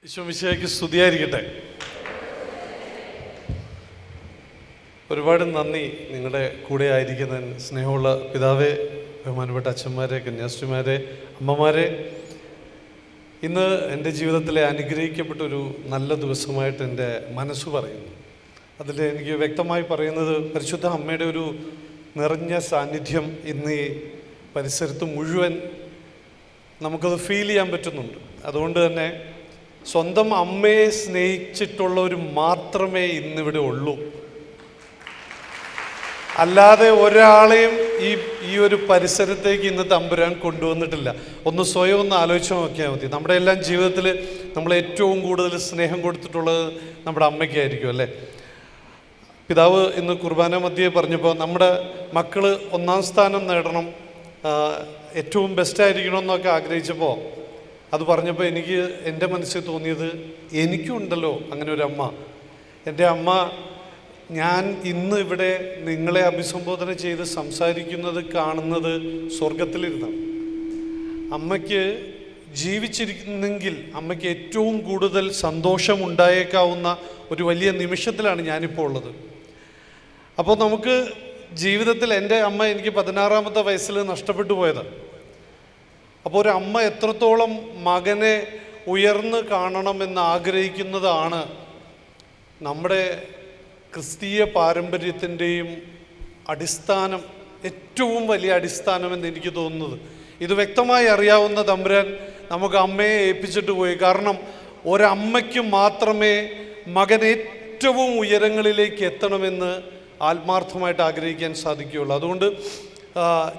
ഈശോമിശിഹായ്ക്ക് സ്തുതിയായിരിക്കട്ടെ. ഒരുപാട് നന്ദി നിങ്ങളുടെ കൂടെ ആയിരിക്കുന്ന സ്നേഹമുള്ള പിതാവേ, ബഹുമാനപ്പെട്ട അച്ഛന്മാരെ, കന്യാസ്ത്രീമാരെ, അമ്മമാരെ. ഇന്ന് എൻ്റെ ജീവിതത്തിലെ അനുഗ്രഹിക്കപ്പെട്ടൊരു നല്ല ദിവസമായിട്ട് എൻ്റെ മനസ്സ് പറയുന്നു. അതിൽ എനിക്ക് വ്യക്തമായി പറയുന്നത് പരിശുദ്ധ അമ്മയുടെ ഒരു നിറഞ്ഞ സാന്നിധ്യം ഇന്ന് ഈ പരിസരത്ത് മുഴുവൻ നമുക്കത് ഫീൽ ചെയ്യാൻ പറ്റുന്നുണ്ട്. അതുകൊണ്ട് തന്നെ സ്വന്തം അമ്മയെ സ്നേഹിച്ചിട്ടുള്ളവർ മാത്രമേ ഇന്നിവിടെ ഉള്ളൂ. അല്ലാതെ ഒരാളെയും ഈ ഒരു പരിസരത്തേക്ക് ഇന്ന് തമ്പുരാൻ കൊണ്ടുവന്നിട്ടില്ല. ഒന്ന് സ്വയം ഒന്ന് ആലോചിച്ച് നോക്കിയാൽ മതി. നമ്മുടെ എല്ലാം ജീവിതത്തിൽ നമ്മൾ ഏറ്റവും കൂടുതൽ സ്നേഹം കൊടുത്തിട്ടുള്ളത് നമ്മുടെ അമ്മയ്ക്കായിരിക്കും അല്ലേ? പിതാവ് ഇന്ന് കുർബാന മധ്യേ പറഞ്ഞപ്പോൾ നമ്മുടെ മക്കൾ 1-ാം സ്ഥാനം നേടണം, ഏറ്റവും ബെസ്റ്റായിരിക്കണം എന്നൊക്കെ ആഗ്രഹിച്ചപ്പോൾ അത് പറഞ്ഞപ്പോൾ എനിക്ക് എൻ്റെ മനസ്സിൽ തോന്നിയത്, എനിക്കുണ്ടല്ലോ അങ്ങനെ ഒരു അമ്മ. എൻ്റെ അമ്മ, ഞാൻ ഇന്ന് ഇവിടെ നിങ്ങളെ അഭിസംബോധന ചെയ്ത് സംസാരിക്കുന്നത് കാണുന്നത് സ്വർഗത്തിലിരുന്നാണ്. അമ്മയ്ക്ക് ജീവിച്ചിരിക്കുന്നെങ്കിൽ അമ്മയ്ക്ക് ഏറ്റവും കൂടുതൽ സന്തോഷമുണ്ടായേക്കാവുന്ന ഒരു വലിയ നിമിഷത്തിലാണ് ഞാനിപ്പോൾ ഉള്ളത്. അപ്പോൾ നമുക്ക് ജീവിതത്തിൽ എൻ്റെ അമ്മ എനിക്ക് 16-ാമത്തെ വയസ്സിൽ നഷ്ടപ്പെട്ടു പോയതാണ്. അപ്പോൾ ഒരു അമ്മ എത്രത്തോളം മകനെ ഉയർന്ന് കാണണമെന്ന് ആഗ്രഹിക്കുന്നതാണ് നമ്മുടെ ക്രിസ്തീയ പാരമ്പര്യത്തിൻ്റെയും അടിസ്ഥാനം, ഏറ്റവും വലിയ അടിസ്ഥാനമെന്ന് എനിക്ക് തോന്നുന്നത്. ഇത് വ്യക്തമായി അറിയാവുന്ന തമ്പുരാൻ നമുക്ക് അമ്മയെ ഏൽപ്പിച്ചിട്ട് പോയി. കാരണം ഒരമ്മയ്ക്ക് മാത്രമേ മകൻ ഏറ്റവും ഉയരങ്ങളിലേക്ക് എത്തണമെന്ന് ആത്മാർത്ഥമായിട്ട് ആഗ്രഹിക്കാൻ സാധിക്കുകയുള്ളൂ. അതുകൊണ്ട്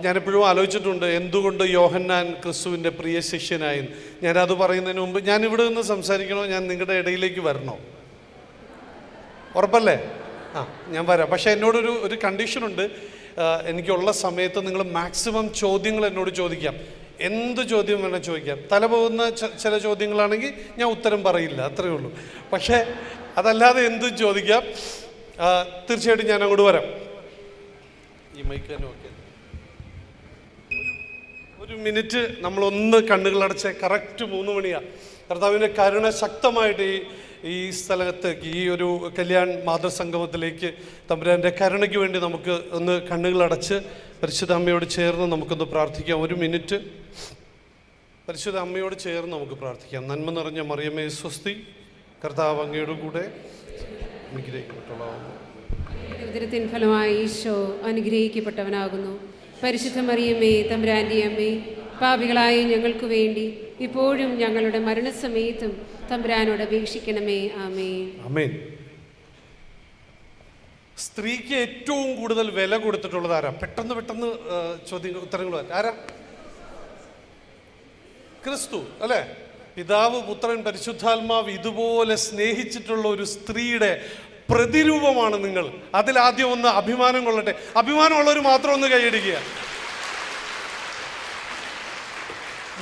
ഞാനെപ്പോഴും ആലോചിച്ചിട്ടുണ്ട്, എന്തുകൊണ്ട് യോഹന്നാൻ ക്രിസ്തുവിൻ്റെ പ്രിയ ശിഷ്യനായി. ഞാനത് പറയുന്നതിന് മുമ്പ് ഞാനിവിടെ നിന്ന് സംസാരിക്കണോ, ഞാൻ നിങ്ങളുടെ ഇടയിലേക്ക് വരണോ? ഉറപ്പല്ലേ? ഞാൻ വരാം. പക്ഷേ എന്നോടൊരു കണ്ടീഷനുണ്ട്. എനിക്കുള്ള സമയത്ത് നിങ്ങൾ മാക്സിമം ചോദ്യങ്ങൾ എന്നോട് ചോദിക്കാം. എന്ത് ചോദ്യം വേണം ചോദിക്കാം. തല പോകുന്ന ചില ചോദ്യങ്ങളാണെങ്കിൽ ഞാൻ ഉത്തരം പറയില്ല, അത്രയേ ഉള്ളൂ. പക്ഷേ അതല്ലാതെ എന്തും ചോദിക്കാം. തീർച്ചയായിട്ടും ഞാൻ അങ്ങോട്ട് വരാം. ഈ മൈക്ക് തന്നെ ഓക്കെ. ഒരു മിനിറ്റ് നമ്മളൊന്ന് കണ്ണുകളടച്ച്. കറക്റ്റ് 3 മണിയാണ്. കർത്താവിൻ്റെ കരുണ ശക്തമായിട്ട് ഈ സ്ഥലത്തേക്ക്, ഈ ഒരു കല്യാൺ മാതൃസംഗമത്തിലേക്ക് തമ്പുരാൻ്റെ കരുണയ്ക്ക് വേണ്ടി നമുക്ക് ഒന്ന് കണ്ണുകളടച്ച് പരിശുദ്ധ അമ്മയോട് ചേർന്ന് നമുക്കൊന്ന് പ്രാർത്ഥിക്കാം. 1 മിനിറ്റ് പരിശുദ്ധ അമ്മയോട് ചേർന്ന് നമുക്ക് പ്രാർത്ഥിക്കാം. നന്മ നിറഞ്ഞ മറിയമേ സ്വസ്തി, കർത്താവ് അങ്ങയുടെ കൂടെ അനുഗ്രഹിക്കപ്പെട്ടവളാകുന്നു. ഉദരത്തിൻ ഫലമായി ഈശോ അനുഗ്രഹിക്കപ്പെട്ടവനാകുന്നു. പരിശുദ്ധ മറിയമേ തമ്പുരാൻ്റെ അമ്മേ, പാപികളായ ഞങ്ങൾക്ക് വേണ്ടി ഇപ്പോഴും ഞങ്ങളുടെ മരണസമയത്തും തമ്പുരാനോട് അപേക്ഷിക്കണമേ. ആമേൻ. ആമേൻ. സ്ത്രീക്ക് ഏറ്റവും കൂടുതൽ വില കൊടുത്തിട്ടുള്ളത് ആരാ? പെട്ടെന്ന് ചോദ്യങ്ങൾ ഉത്തരങ്ങൾ ആരാ? ക്രിസ്തു അല്ലേ? പിതാവ്, പുത്രൻ, പരിശുദ്ധാത്മാവ് ഇതുപോലെ സ്നേഹിച്ചിട്ടുള്ള ഒരു സ്ത്രീയുടെ പ്രതിരൂപമാണ് നിങ്ങൾ. അതിലാദ്യം ഒന്ന് അഭിമാനം കൊള്ളട്ടെ. അഭിമാനമുള്ളവർ മാത്രം ഒന്ന് കൈയടിക്കുക.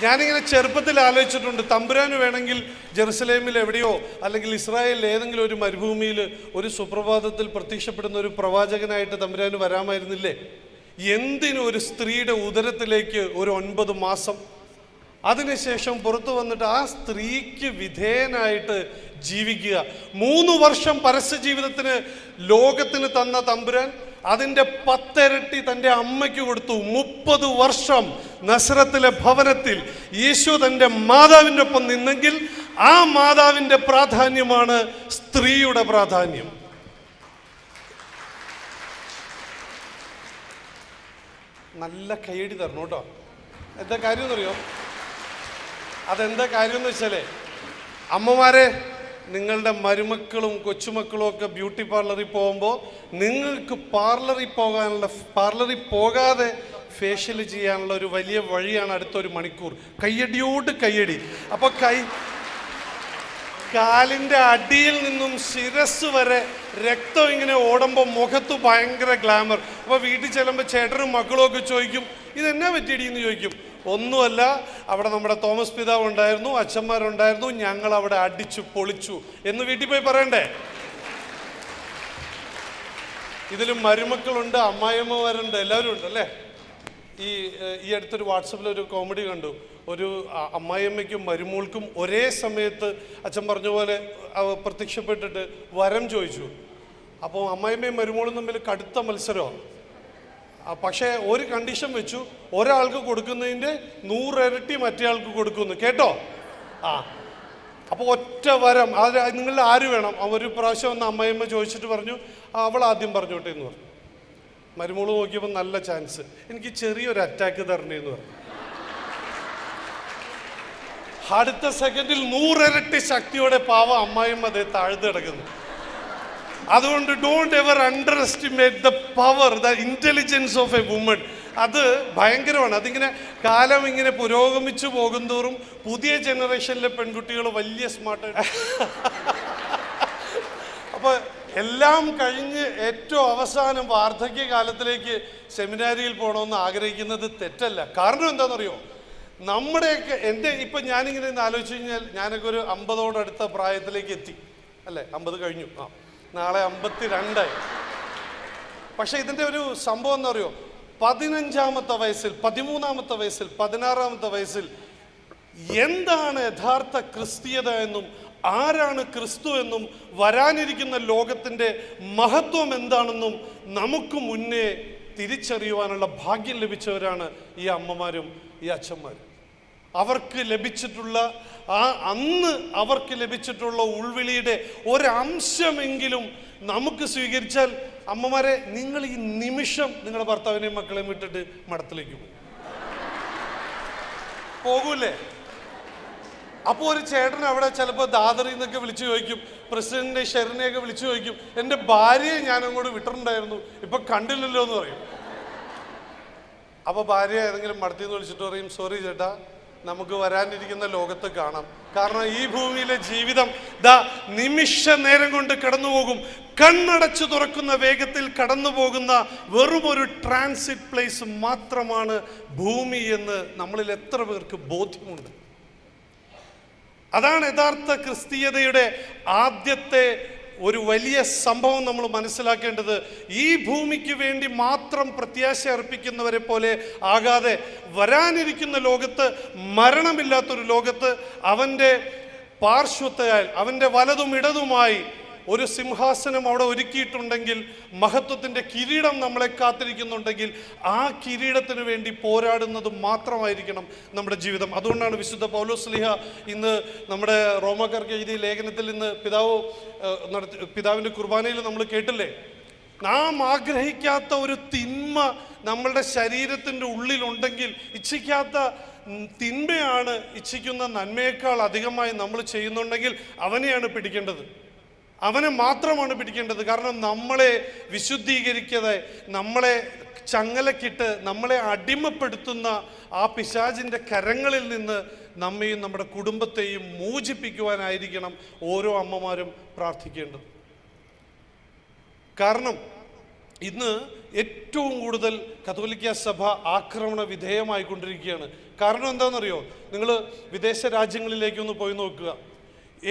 ഞാനിങ്ങനെ ചെറുപ്പത്തിൽ ആലോചിച്ചിട്ടുണ്ട്, തമ്പുരാന് വേണമെങ്കിൽ ജെറുസലേമിൽ എവിടെയോ അല്ലെങ്കിൽ ഇസ്രായേലിൽ ഏതെങ്കിലും ഒരു മരുഭൂമിയിൽ ഒരു സുപ്രഭാതത്തിൽ പ്രത്യക്ഷപ്പെടുന്ന ഒരു പ്രവാചകനായിട്ട് തമ്പുരാന് വരാമായിരുന്നില്ലേ? എന്തിനും ഒരു സ്ത്രീയുടെ ഉദരത്തിലേക്ക് ഒരു 9 മാസം, അതിനുശേഷം പുറത്തു വന്നിട്ട് ആ സ്ത്രീക്ക് വിധേയനായിട്ട് ജീവിക്കുക. 3 വർഷം പരസ്യ ജീവിതത്തിന് ലോകത്തിന് തന്ന തമ്പുരാൻ അതിൻ്റെ 10 ഇരട്ടി തൻ്റെ അമ്മയ്ക്ക് കൊടുത്തു. 30 വർഷം നസ്രത്തിലെ ഭവനത്തിൽ യേശു തൻ്റെ മാതാവിൻ്റെ ഒപ്പം നിന്നെങ്കിൽ ആ മാതാവിൻ്റെ പ്രാധാന്യമാണ് സ്ത്രീയുടെ പ്രാധാന്യം. നല്ല കൈയടി തരണം കേട്ടോ. എന്താ കാര്യം എന്നറിയോ? അതെന്താ കാര്യം എന്ന് വെച്ചാലേ, അമ്മമാരെ, നിങ്ങളുടെ മരുമക്കളും കൊച്ചുമക്കളും ഒക്കെ ബ്യൂട്ടി പാർലറിൽ പോകുമ്പോൾ നിങ്ങൾക്ക് പാർലറിൽ പോകാതെ ഫേഷ്യൽ ചെയ്യാനുള്ള ഒരു വലിയ വഴിയാണ് അടുത്തൊരു മണിക്കൂർ. കയ്യടിയോട് കയ്യടി. അപ്പോൾ കാലിൻ്റെ അടിയിൽ നിന്നും ശിരസ് വരെ രക്തം ഇങ്ങനെ ഓടുമ്പോൾ മുഖത്ത് ഭയങ്കര ഗ്ലാമർ. അപ്പോൾ വീട്ടിൽ ചെല്ലുമ്പോൾ ചേട്ടനും മക്കളും ഒക്കെ ചോദിക്കും, ഇതെന്നാ പറ്റിയടിയെന്ന് ചോദിക്കും. ഒന്നുമല്ല, അവിടെ നമ്മുടെ തോമസ് പിതാവ് ഉണ്ടായിരുന്നു, അച്ഛന്മാരുണ്ടായിരുന്നു, ഞങ്ങൾ അവിടെ അടിച്ചു പൊളിച്ചു എന്ന് വീട്ടിൽ പോയി പറയണ്ടേ? ഇതിലും മരുമക്കളുണ്ട്, അമ്മായിയമ്മമാരുണ്ട്, എല്ലാവരും ഉണ്ട് അല്ലേ? ഈ അടുത്തൊരു വാട്സപ്പിൽ ഒരു കോമഡി കണ്ടു. ഒരു അമ്മായിയമ്മയ്ക്കും മരുമോൾക്കും ഒരേ സമയത്ത് അച്ഛൻ പറഞ്ഞ പോലെ പ്രത്യക്ഷപ്പെട്ടിട്ട് വരം ചോദിച്ചു. അപ്പോൾ അമ്മായിയമ്മയും മരുമോളും തമ്മിൽ കടുത്ത മത്സരമാണ്. പക്ഷേ ഒരു കണ്ടീഷൻ വെച്ചു, ഒരാൾക്ക് കൊടുക്കുന്നതിൻ്റെ 100 ഇരട്ടി മറ്റേ ആൾക്ക് കൊടുക്കുന്നു. കേട്ടോ? അപ്പോൾ ഒറ്റ വരം. അത് നിങ്ങളിൽ ആര് വേണം? ഒരു പ്രാവശ്യം ഒന്ന് അമ്മായിയമ്മ ചോദിച്ചിട്ട് പറഞ്ഞു, അവൾ ആദ്യം പറഞ്ഞോട്ടെ എന്ന് പറഞ്ഞു. മരുമോള് നോക്കിയപ്പോൾ നല്ല ചാൻസ്, എനിക്ക് ചെറിയൊരു അറ്റാക്ക് തരണേന്ന് പറഞ്ഞു. അടുത്ത സെക്കൻഡിൽ 100 ഇരട്ടി ശക്തിയോടെ പാവ അമ്മായിയമ്മ അതേ താഴ്ന്നു കിടക്കുന്നു. അതുകൊണ്ട് don't ever under estimate the power, the intelligence of A woman. അത് ഭയങ്കരമാണ്. അതിങ്ങനെ കാലം ഇങ്ങനെ പുരോഗമിച്ചു പോകുന്തോറും പുതിയ ജനറേഷനിലെ പെൺകുട്ടികൾ വലിയ സ്മാർട്ടായിട്ട്. അപ്പോൾ എല്ലാം കഴിഞ്ഞ് ഏറ്റവും അവസാനം വാർദ്ധക്യകാലത്തിലേക്ക് സെമിനാരിയിൽ പോകണമെന്ന് ആഗ്രഹിക്കുന്നത് തെറ്റല്ല. കാരണം എന്താണെന്നറിയോ? നമ്മുടെയൊക്കെ ഇപ്പം ഞാനിങ്ങനെ ആലോചിച്ച് കഴിഞ്ഞാൽ ഞാനൊക്കെ ഒരു 50ഓടടുത്ത പ്രായത്തിലേക്ക് എത്തി അല്ലേ? 50 കഴിഞ്ഞു. നാളെ 52ആയി. പക്ഷെ ഇതിൻ്റെ ഒരു സംഭവം എന്താ പറയുക? 15-ാമത്തെ വയസ്സിൽ, 13-ാമത്തെ വയസ്സിൽ, 16-ാമത്തെ വയസ്സിൽ എന്താണ് യഥാർത്ഥ ക്രിസ്തീയത എന്നും ആരാണ് ക്രിസ്തു എന്നും വരാനിരിക്കുന്ന ലോകത്തിൻ്റെ മഹത്വം എന്താണെന്നും നമുക്ക് മുന്നേ തിരിച്ചറിയുവാനുള്ള ഭാഗ്യം ലഭിച്ചവരാണ് ഈ അമ്മമാരും ഈ അച്ഛന്മാരും. അവർക്ക് ലഭിച്ചിട്ടുള്ള അന്ന് അവർക്ക് ലഭിച്ചിട്ടുള്ള ഉൾവിളിയുടെ ഒരംശമെങ്കിലും നമുക്ക് സ്വീകരിച്ചാൽ, അമ്മമാരെ, നിങ്ങൾ ഈ നിമിഷം നിങ്ങളുടെ ഭർത്താവിനെയും മക്കളെയും വിട്ടിട്ട് മഠത്തിലേക്ക് പോകൂലേ? അപ്പോൾ ഒരു ചേട്ടൻ അവിടെ ചിലപ്പോൾ ദാദറിൽ നിന്നൊക്കെ വിളിച്ചു ചോദിക്കും, പ്രസിഡന്റിനെ ഷെറിനെയൊക്കെ വിളിച്ചു ചോദിക്കും, എൻ്റെ ഭാര്യയെ ഞാൻ അങ്ങോട്ട് വിട്ടിട്ടുണ്ടായിരുന്നു, ഇപ്പൊ കണ്ടില്ലല്ലോ എന്ന് പറയും. അപ്പോൾ ഭാര്യ ഏതെങ്കിലും മഠത്തിൽ നിന്ന് വിളിച്ചിട്ട് പറയും, സോറി ചേട്ടാ, നമുക്ക് വരാനിരിക്കുന്ന ലോകത്ത് കാണാം. കാരണം ഈ ഭൂമിയിലെ ജീവിതം നിമിഷ നേരം കൊണ്ട് കടന്നു പോകും. കണ്ണടച്ചു തുറക്കുന്ന വേഗത്തിൽ കടന്നു പോകുന്ന വെറും ഒരു ട്രാൻസിറ്റ് പ്ലേസ് മാത്രമാണ് ഭൂമി എന്ന് നമ്മളിൽ എത്ര പേർക്ക് ബോധ്യമുണ്ട്? അതാണ് യഥാർത്ഥ ക്രിസ്തീയതയുടെ ആദ്യത്തെ ഒരു വലിയ സംഭവം നമ്മൾ മനസ്സിലാക്കേണ്ടത്. ഈ ഭൂമിക്ക് വേണ്ടി മാത്രം പ്രത്യാശ അർപ്പിക്കുന്നവരെ പോലെ ആകാതെ വരാനിരിക്കുന്ന ലോകത്ത്, മരണമില്ലാത്തൊരു ലോകത്ത്, അവൻ്റെ പാർശ്വത്താൽ, അവൻ്റെ വലതും ഇടതുമായി ഒരു സിംഹാസനം അവിടെ ഒരുക്കിയിട്ടുണ്ടെങ്കിൽ, മഹത്വത്തിൻ്റെ കിരീടം നമ്മളെ കാത്തിരിക്കുന്നുണ്ടെങ്കിൽ, ആ കിരീടത്തിന് വേണ്ടി പോരാടുന്നത് മാത്രമായിരിക്കണം നമ്മുടെ ജീവിതം. അതുകൊണ്ടാണ് വിശുദ്ധ പൗലോസ് ശ്ലീഹ ഇന്ന് നമ്മുടെ റോമാക്കാർക്ക് എഴുതിയ ലേഖനത്തിൽ ഇന്ന് പിതാവിൻ്റെ കുർബാനയിൽ നമ്മൾ കേട്ടില്ലേ, നാം ആഗ്രഹിക്കാത്ത ഒരു തിന്മ നമ്മളുടെ ശരീരത്തിൻ്റെ ഉള്ളിലുണ്ടെങ്കിൽ, ഇച്ഛിക്കാത്ത തിന്മയാണ് ഇച്ഛിക്കുന്ന നന്മയേക്കാൾ അധികമായി നമ്മൾ ചെയ്യുന്നുണ്ടെങ്കിൽ അവനെയാണ് പിടിക്കേണ്ടത്. അവനെ മാത്രമാണ് പിടിക്കേണ്ടത്. കാരണം നമ്മളെ വിശുദ്ധീകരിക്കാതെ, നമ്മളെ ചങ്ങലക്കിട്ട് നമ്മളെ അടിമപ്പെടുത്തുന്ന ആ പിശാചിൻ്റെ കരങ്ങളിൽ നിന്ന് നമ്മയും നമ്മുടെ കുടുംബത്തെയും മോചിപ്പിക്കുവാനായിരിക്കണം ഓരോ അമ്മമാരും പ്രാർത്ഥിക്കേണ്ടത്. കാരണം ഇന്ന് ഏറ്റവും കൂടുതൽ കത്തോലിക്ക സഭ ആക്രമണ വിധേയമായിക്കൊണ്ടിരിക്കുകയാണ്. കാരണം എന്താണെന്നറിയോ? നിങ്ങൾ വിദേശ രാജ്യങ്ങളിലേക്കൊന്ന് പോയി നോക്കുക.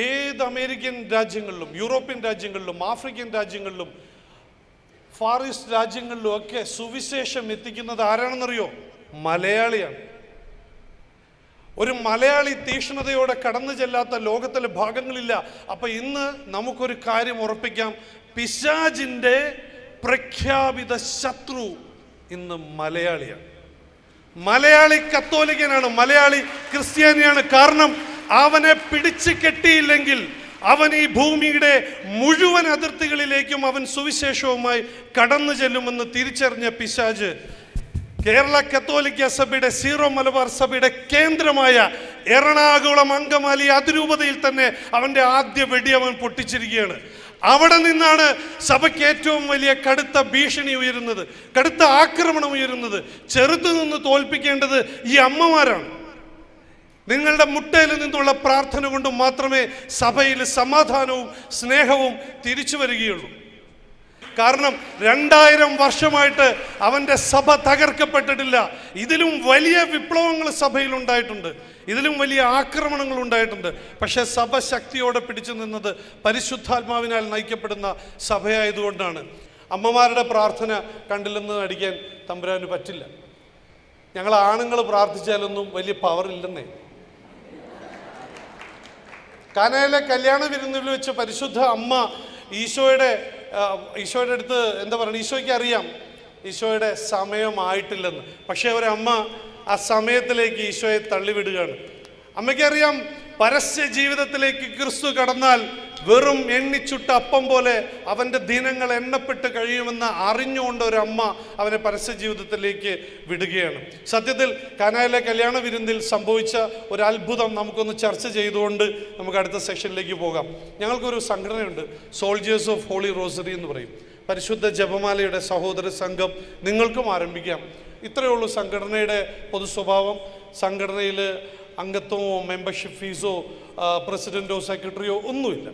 ഏത് അമേരിക്കൻ രാജ്യങ്ങളിലും, യൂറോപ്യൻ രാജ്യങ്ങളിലും, ആഫ്രിക്കൻ രാജ്യങ്ങളിലും, ഫാർ ഈസ്റ്റ് രാജ്യങ്ങളിലും ഒക്കെ സുവിശേഷം എത്തിക്കുന്നത് ആരാണെന്നറിയോ? മലയാളിയാണ്. ഒരു മലയാളി തീക്ഷ്ണതയോടെ കടന്നു ചെല്ലാത്ത ലോകത്തിലെ ഭാഗങ്ങളില്ല. അപ്പൊ ഇന്ന് നമുക്കൊരു കാര്യം ഉറപ്പിക്കാം, പിശാചിൻ്റെ പ്രഖ്യാപിത ശത്രു ഇന്ന് മലയാളിയാണ്. മലയാളി കത്തോലിക്കനാണ്, മലയാളി ക്രിസ്ത്യാനിയാണ്. കാരണം അവനെ പിടിച്ചു കെട്ടിയില്ലെങ്കിൽ അവൻ ഈ ഭൂമിയുടെ മുഴുവൻ അതിർത്തികളിലേക്കും അവൻ സുവിശേഷവുമായി കടന്നു ചെല്ലുമെന്ന് തിരിച്ചറിഞ്ഞ പിശാച് കേരള കത്തോലിക്ക സഭയുടെ, സീറോ മലബാർ സഭയുടെ കേന്ദ്രമായ എറണാകുളം അങ്കമാലി അതിരൂപതയിൽ തന്നെ അവൻ്റെ ആദ്യ വെടി അവൻ പൊട്ടിച്ചിരിക്കുകയാണ്. അവിടെ നിന്നാണ് സഭയ്ക്ക് ഏറ്റവും വലിയ കടുത്ത ഭീഷണി ഉയരുന്നത്, കടുത്ത ആക്രമണം ഉയരുന്നത്. ചെറുത്തു നിന്ന് തോൽപ്പിക്കേണ്ടത് ഈ അമ്മമാരാണ്. നിങ്ങളുടെ മുട്ടയിൽ നിന്നുള്ള പ്രാർത്ഥന കൊണ്ട് മാത്രമേ സഭയിൽ സമാധാനവും സ്നേഹവും തിരിച്ചു വരികയുള്ളൂ. കാരണം 2000 വർഷമായിട്ട് അവൻ്റെ സഭ തകർക്കപ്പെട്ടിട്ടില്ല. ഇതിലും വലിയ വിപ്ലവങ്ങൾ സഭയിൽ ഉണ്ടായിട്ടുണ്ട്, ഇതിലും വലിയ ആക്രമണങ്ങൾ ഉണ്ടായിട്ടുണ്ട്. പക്ഷേ സഭ ശക്തിയോടെ പിടിച്ചു നിന്നത് പരിശുദ്ധാത്മാവിനാൽ നയിക്കപ്പെടുന്ന സഭയായതുകൊണ്ടാണ്. അമ്മമാരുടെ പ്രാർത്ഥന കണ്ടില്ലെന്ന് അടിക്കാൻ തമ്പുരാന് പറ്റില്ല. ഞങ്ങൾ ആണുങ്ങൾ പ്രാർത്ഥിച്ചാലൊന്നും വലിയ പവർ ഇല്ലെന്നേ. കാനായിലെ കല്യാണ വിരുന്നിൽ വെച്ച് പരിശുദ്ധ അമ്മ ഈശോയുടെ അടുത്ത് എന്താ പറയുക, ഈശോയ്ക്ക് അറിയാം ഈശോയുടെ സമയമായിട്ടില്ലെന്ന്. പക്ഷേ ഒരമ്മ ആ സമയത്തിലേക്ക് ഈശോയെ തള്ളിവിടുകയാണ്. അമ്മയ്ക്കറിയാം പരസ്യ ജീവിതത്തിലേക്ക് ക്രിസ്തു കടന്നാൽ വെറും എണ്ണിച്ചുട്ട അപ്പം പോലെ അവൻ്റെ ദിനങ്ങൾ എണ്ണപ്പെട്ട് കഴിയുമെന്ന് അറിഞ്ഞുകൊണ്ട് ഒരമ്മ അവനെ പരസ്യ ജീവിതത്തിലേക്ക് വിടുകയാണ്. സത്യത്തിൽ കാനായിലെ കല്യാണ വിരുന്നിൽ സംഭവിച്ച ഒരു അത്ഭുതം നമുക്കൊന്ന് ചർച്ച ചെയ്തുകൊണ്ട് നമുക്ക് അടുത്ത സെഷനിലേക്ക് പോകാം. ഞങ്ങൾക്കൊരു സംഘടനയുണ്ട്, സോൾജേഴ്സ് ഓഫ് ഹോളി റോസറി എന്ന് പറയും. പരിശുദ്ധ ജപമാലയുടെ സഹോദര സംഘം നിങ്ങൾക്കും ആരംഭിക്കാം. ഇത്രയേ ഉള്ളൂ സംഘടനയുടെ പൊതു സ്വഭാവം. സംഘടനയിൽ അംഗത്വമോ മെമ്പർഷിപ്പ് ഫീസോ പ്രസിഡൻറ്റോ സെക്രട്ടറിയോ ഒന്നുമില്ല.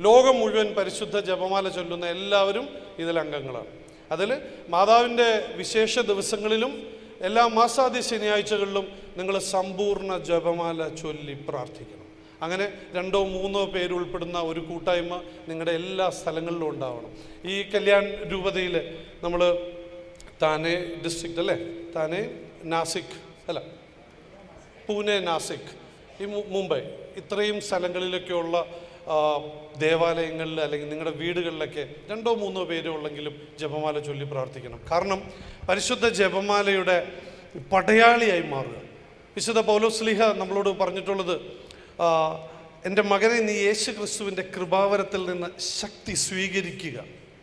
ലോകം മുഴുവൻ പരിശുദ്ധ ജപമാല ചൊല്ലുന്ന എല്ലാവരും ഇതിൽ അംഗങ്ങളാണ്. അതിൽ മാതാവിൻ്റെ വിശേഷ ദിവസങ്ങളിലും എല്ലാ മാസാദ്യ ശനിയാഴ്ചകളിലും നിങ്ങൾ സമ്പൂർണ്ണ ജപമാല ചൊല്ലി പ്രാർത്ഥിക്കണം. അങ്ങനെ 2-3 പേര് ഉൾപ്പെടുന്ന ഒരു കൂട്ടായ്മ നിങ്ങളുടെ എല്ലാ സ്ഥലങ്ങളിലും ഉണ്ടാവണം. ഈ കല്യാൺ രൂപതയിൽ നമ്മൾ താനെ ഡിസ്ട്രിക്റ്റ് അല്ലേ, താനെ നാസിക് അല്ല പൂനെ നാസിക് ഈ മുംബൈ ഇത്രയും സ്ഥലങ്ങളിലൊക്കെയുള്ള ദേവാലയങ്ങളിൽ അല്ലെങ്കിൽ നിങ്ങളുടെ വീടുകളിലൊക്കെ 2-3 പേരോ ഉള്ളെങ്കിലും ജപമാല ചൊല്ലി പ്രാർത്ഥിക്കണം. കാരണം പരിശുദ്ധ ജപമാലയുടെ പടയാളിയായി മാറുക. വിശുദ്ധ പൗലോസ്ലീഹ നമ്മളോട് പറഞ്ഞിട്ടുള്ളത്, എൻ്റെ മകനെ നീ യേശു ക്രിസ്തുവിൻ്റെ കൃപാവരത്തിൽ നിന്ന് ശക്തി സ്വീകരിക്കുക.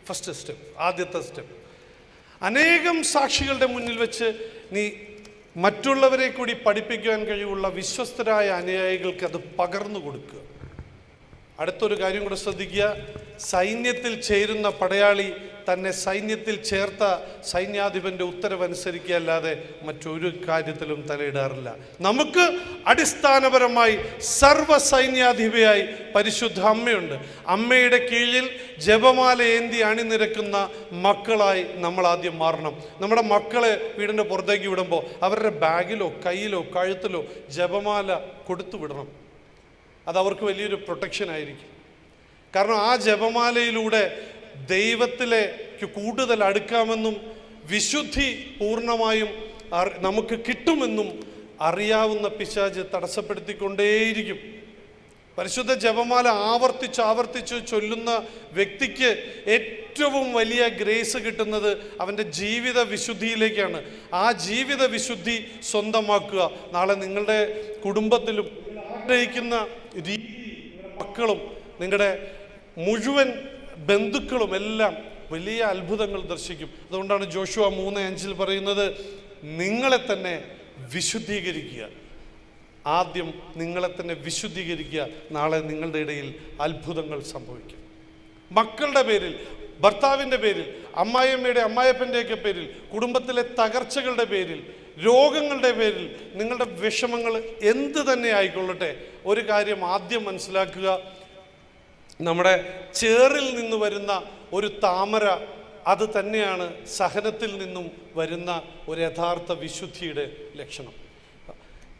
ഫസ്റ്റ് സ്റ്റെപ്പ്, ആദ്യത്തെ സ്റ്റെപ്പ്. അനേകം സാക്ഷികളുടെ മുന്നിൽ വെച്ച് നീ മറ്റുള്ളവരെ കൂടി പഠിപ്പിക്കുവാൻ കഴിവുള്ള വിശ്വസ്തരായ അനുയായികൾക്ക് അത് പകർന്നു കൊടുക്കുക. അടുത്തൊരു കാര്യം കൂടെ ശ്രദ്ധിക്കുക, സൈന്യത്തിൽ ചേരുന്ന പടയാളി തന്നെ സൈന്യത്തിൽ ചേർത്ത സൈന്യാധിപൻ്റെ ഉത്തരവനുസരിക്കുക അല്ലാതെ മറ്റൊരു കാര്യത്തിലും തലയിടാറില്ല. നമുക്ക് അടിസ്ഥാനപരമായി സർവ്വ സൈന്യാധിപയായി പരിശുദ്ധ അമ്മയുണ്ട്. അമ്മയുടെ കീഴിൽ ജപമാല ഏന്തി അണിനിരക്കുന്ന മക്കളായി നമ്മൾ ആദ്യം മാറണം. നമ്മുടെ മക്കളെ വീടിൻ്റെ പുറത്തേക്ക് വിടുമ്പോൾ അവരുടെ ബാഗിലോ കയ്യിലോ കഴുത്തിലോ ജപമാല കൊടുത്തു വിടണം. അതവർക്ക് വലിയൊരു പ്രൊട്ടക്ഷൻ ആയിരിക്കും. കാരണം ആ ജപമാലയിലൂടെ ദൈവത്തിലേക്ക് കൂടുതൽ അടുക്കാമെന്നും വിശുദ്ധി പൂർണ്ണമായും നമുക്ക് കിട്ടുമെന്നും അറിയാവുന്ന പിശാച് തടസ്സപ്പെടുത്തിക്കൊണ്ടേയിരിക്കും. പരിശുദ്ധ ജപമാല ആവർത്തിച്ച് ചൊല്ലുന്ന വ്യക്തിക്ക് ഏറ്റവും വലിയ ഗ്രേസ് കിട്ടുന്നത് അവൻ്റെ ജീവിത വിശുദ്ധിയിലേക്കാണ്. ആ ജീവിത വിശുദ്ധി സ്വന്തമാക്കുക. നാളെ നിങ്ങളുടെ കുടുംബത്തിലും ആഗ്രഹിക്കുന്ന രീതി മക്കളും നിങ്ങളുടെ മുഴുവൻ ബന്ധുക്കളും എല്ലാം വലിയ അത്ഭുതങ്ങൾ ദർശിക്കും. അതുകൊണ്ടാണ് ജോഷുവ 3:5 പറയുന്നത്, നിങ്ങളെ തന്നെ വിശുദ്ധീകരിക്കുക. ആദ്യം നിങ്ങളെ തന്നെ വിശുദ്ധീകരിക്കുക. നാളെ നിങ്ങളുടെ ഇടയിൽ അത്ഭുതങ്ങൾ സംഭവിക്കും. മക്കളുടെ പേരിൽ, ഭർത്താവിൻ്റെ പേരിൽ, അമ്മായിയമ്മയുടെ അമ്മായപ്പൻ്റെയൊക്കെ പേരിൽ, കുടുംബത്തിലെ തകർച്ചകളുടെ പേരിൽ, രോഗങ്ങളുടെ പേരിൽ, നിങ്ങളുടെ വിഷമങ്ങൾ എന്ത് തന്നെ ആയിക്കൊള്ളട്ടെ, ഒരു കാര്യം ആദ്യം മനസ്സിലാക്കുക, നമ്മുടെ ചേറിൽ നിന്ന് വരുന്ന ഒരു താമര അത് തന്നെയാണ് സഹനത്തിൽ നിന്നും വരുന്ന ഒരു യഥാർത്ഥ വിശുദ്ധിയുടെ ലക്ഷണം.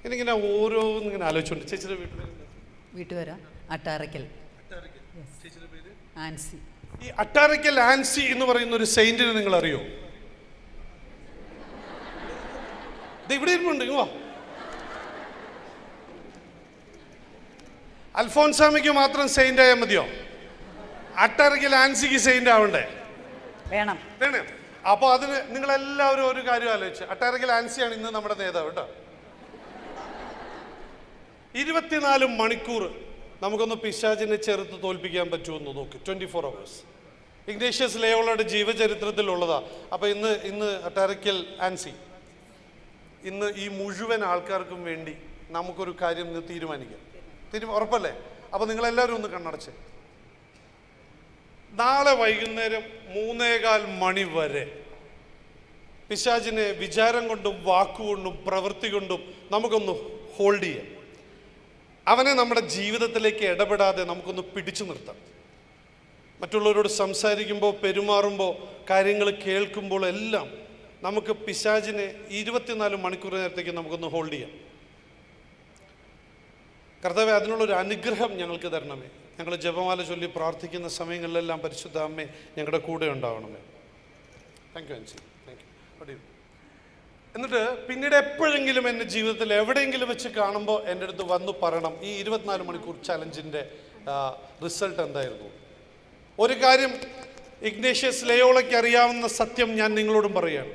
എനിക്കിങ്ങനെ ഓരോന്നിങ്ങനെ ആലോചിച്ചുകൊണ്ട് ചേച്ചിയുടെ വീട്ടുപേര അട്ടാറയ്ക്കൽ, ആൻസി. ഈ അട്ടാറയ്ക്കൽ ആൻസി എന്ന് പറയുന്ന ഒരു സെയിന്റിനെ നിങ്ങൾ അറിയോ? ഇവിടെ ഇരുമുണ്ട്. വാ, അൽഫോൻസാമയ്ക്ക് മാത്രം സെയിന്റ് ആയാൽ മതിയോ? അട്ടാറയ്ക്കൽ ആൻസിക്ക് സെയിന്റ് ആവണ്ടേ? വേണം. അപ്പോൾ അതിന് നിങ്ങളെല്ലാവരും ഒരു കാര്യം ആലോചിച്ച്, അട്ടാറയ്ക്കൽ ആൻസിയാണ് ഇന്ന് നമ്മുടെ നേതാവ് കേട്ടോ. 24 മണിക്കൂർ നമുക്കൊന്ന് പിശാചിനെ ചെറുത്ത് തോൽപ്പിക്കാൻ പറ്റുമെന്ന് നോക്ക്. 24 hours. ഇഗ്നേഷ്യസ് ലയോളയുടെ ജീവചരിത്രത്തിലുള്ളതാ. അപ്പോൾ ഇന്ന് അട്ടാറയ്ക്കൽ ആൻസി, ഇന്ന് ഈ മുഴുവൻ ആൾക്കാർക്കും വേണ്ടി നമുക്കൊരു കാര്യം തീരുമാനിക്കാം. ഉറപ്പല്ലേ? അപ്പോൾ നിങ്ങളെല്ലാവരും ഒന്ന് കണ്ണടച്ച്, നാളെ വൈകുന്നേരം 3:15 മണി വരെ പിശാചിനെ വിചാരം കൊണ്ടും വാക്കുകൊണ്ടും പ്രവൃത്തി കൊണ്ടും നമുക്കൊന്ന് ഹോൾഡ് ചെയ്യാം. അവനെ നമ്മുടെ ജീവിതത്തിലേക്ക് ഇടപെടാതെ നമുക്കൊന്ന് പിടിച്ചു നിർത്താം. മറ്റുള്ളവരോട് സംസാരിക്കുമ്പോൾ, പെരുമാറുമ്പോൾ, കാര്യങ്ങൾ കേൾക്കുമ്പോൾ എല്ലാം നമുക്ക് പിശാചിനെ 24 മണിക്കൂർ നേരത്തേക്ക് നമുക്കൊന്ന് ഹോൾഡ് ചെയ്യാം. കർത്താവേ, അതിനുള്ളൊരു അനുഗ്രഹം ഞങ്ങൾക്ക് തരണമേ. ഞങ്ങൾ ജപമാല ചൊല്ലി പ്രാർത്ഥിക്കുന്ന സമയങ്ങളിലെല്ലാം പരിശുദ്ധ അമ്മേ ഞങ്ങളുടെ കൂടെ ഉണ്ടാവണമേ. Thank you Ancy. Thank you. എന്നിട്ട് പിന്നീട് എപ്പോഴെങ്കിലും എൻ്റെ ജീവിതത്തിൽ എവിടെയെങ്കിലും വെച്ച് കാണുമ്പോൾ എൻ്റെ അടുത്ത് വന്ന് പറയണം ഈ 24 മണിക്കൂർ ചലഞ്ചിൻ്റെ റിസൾട്ട് എന്തായിരുന്നു. ഒരു കാര്യം ഇഗ്നേഷ്യസ് ലയോളയ്ക്ക് അറിയാവുന്ന സത്യം ഞാൻ നിങ്ങളോടും പറയുകയാണ്.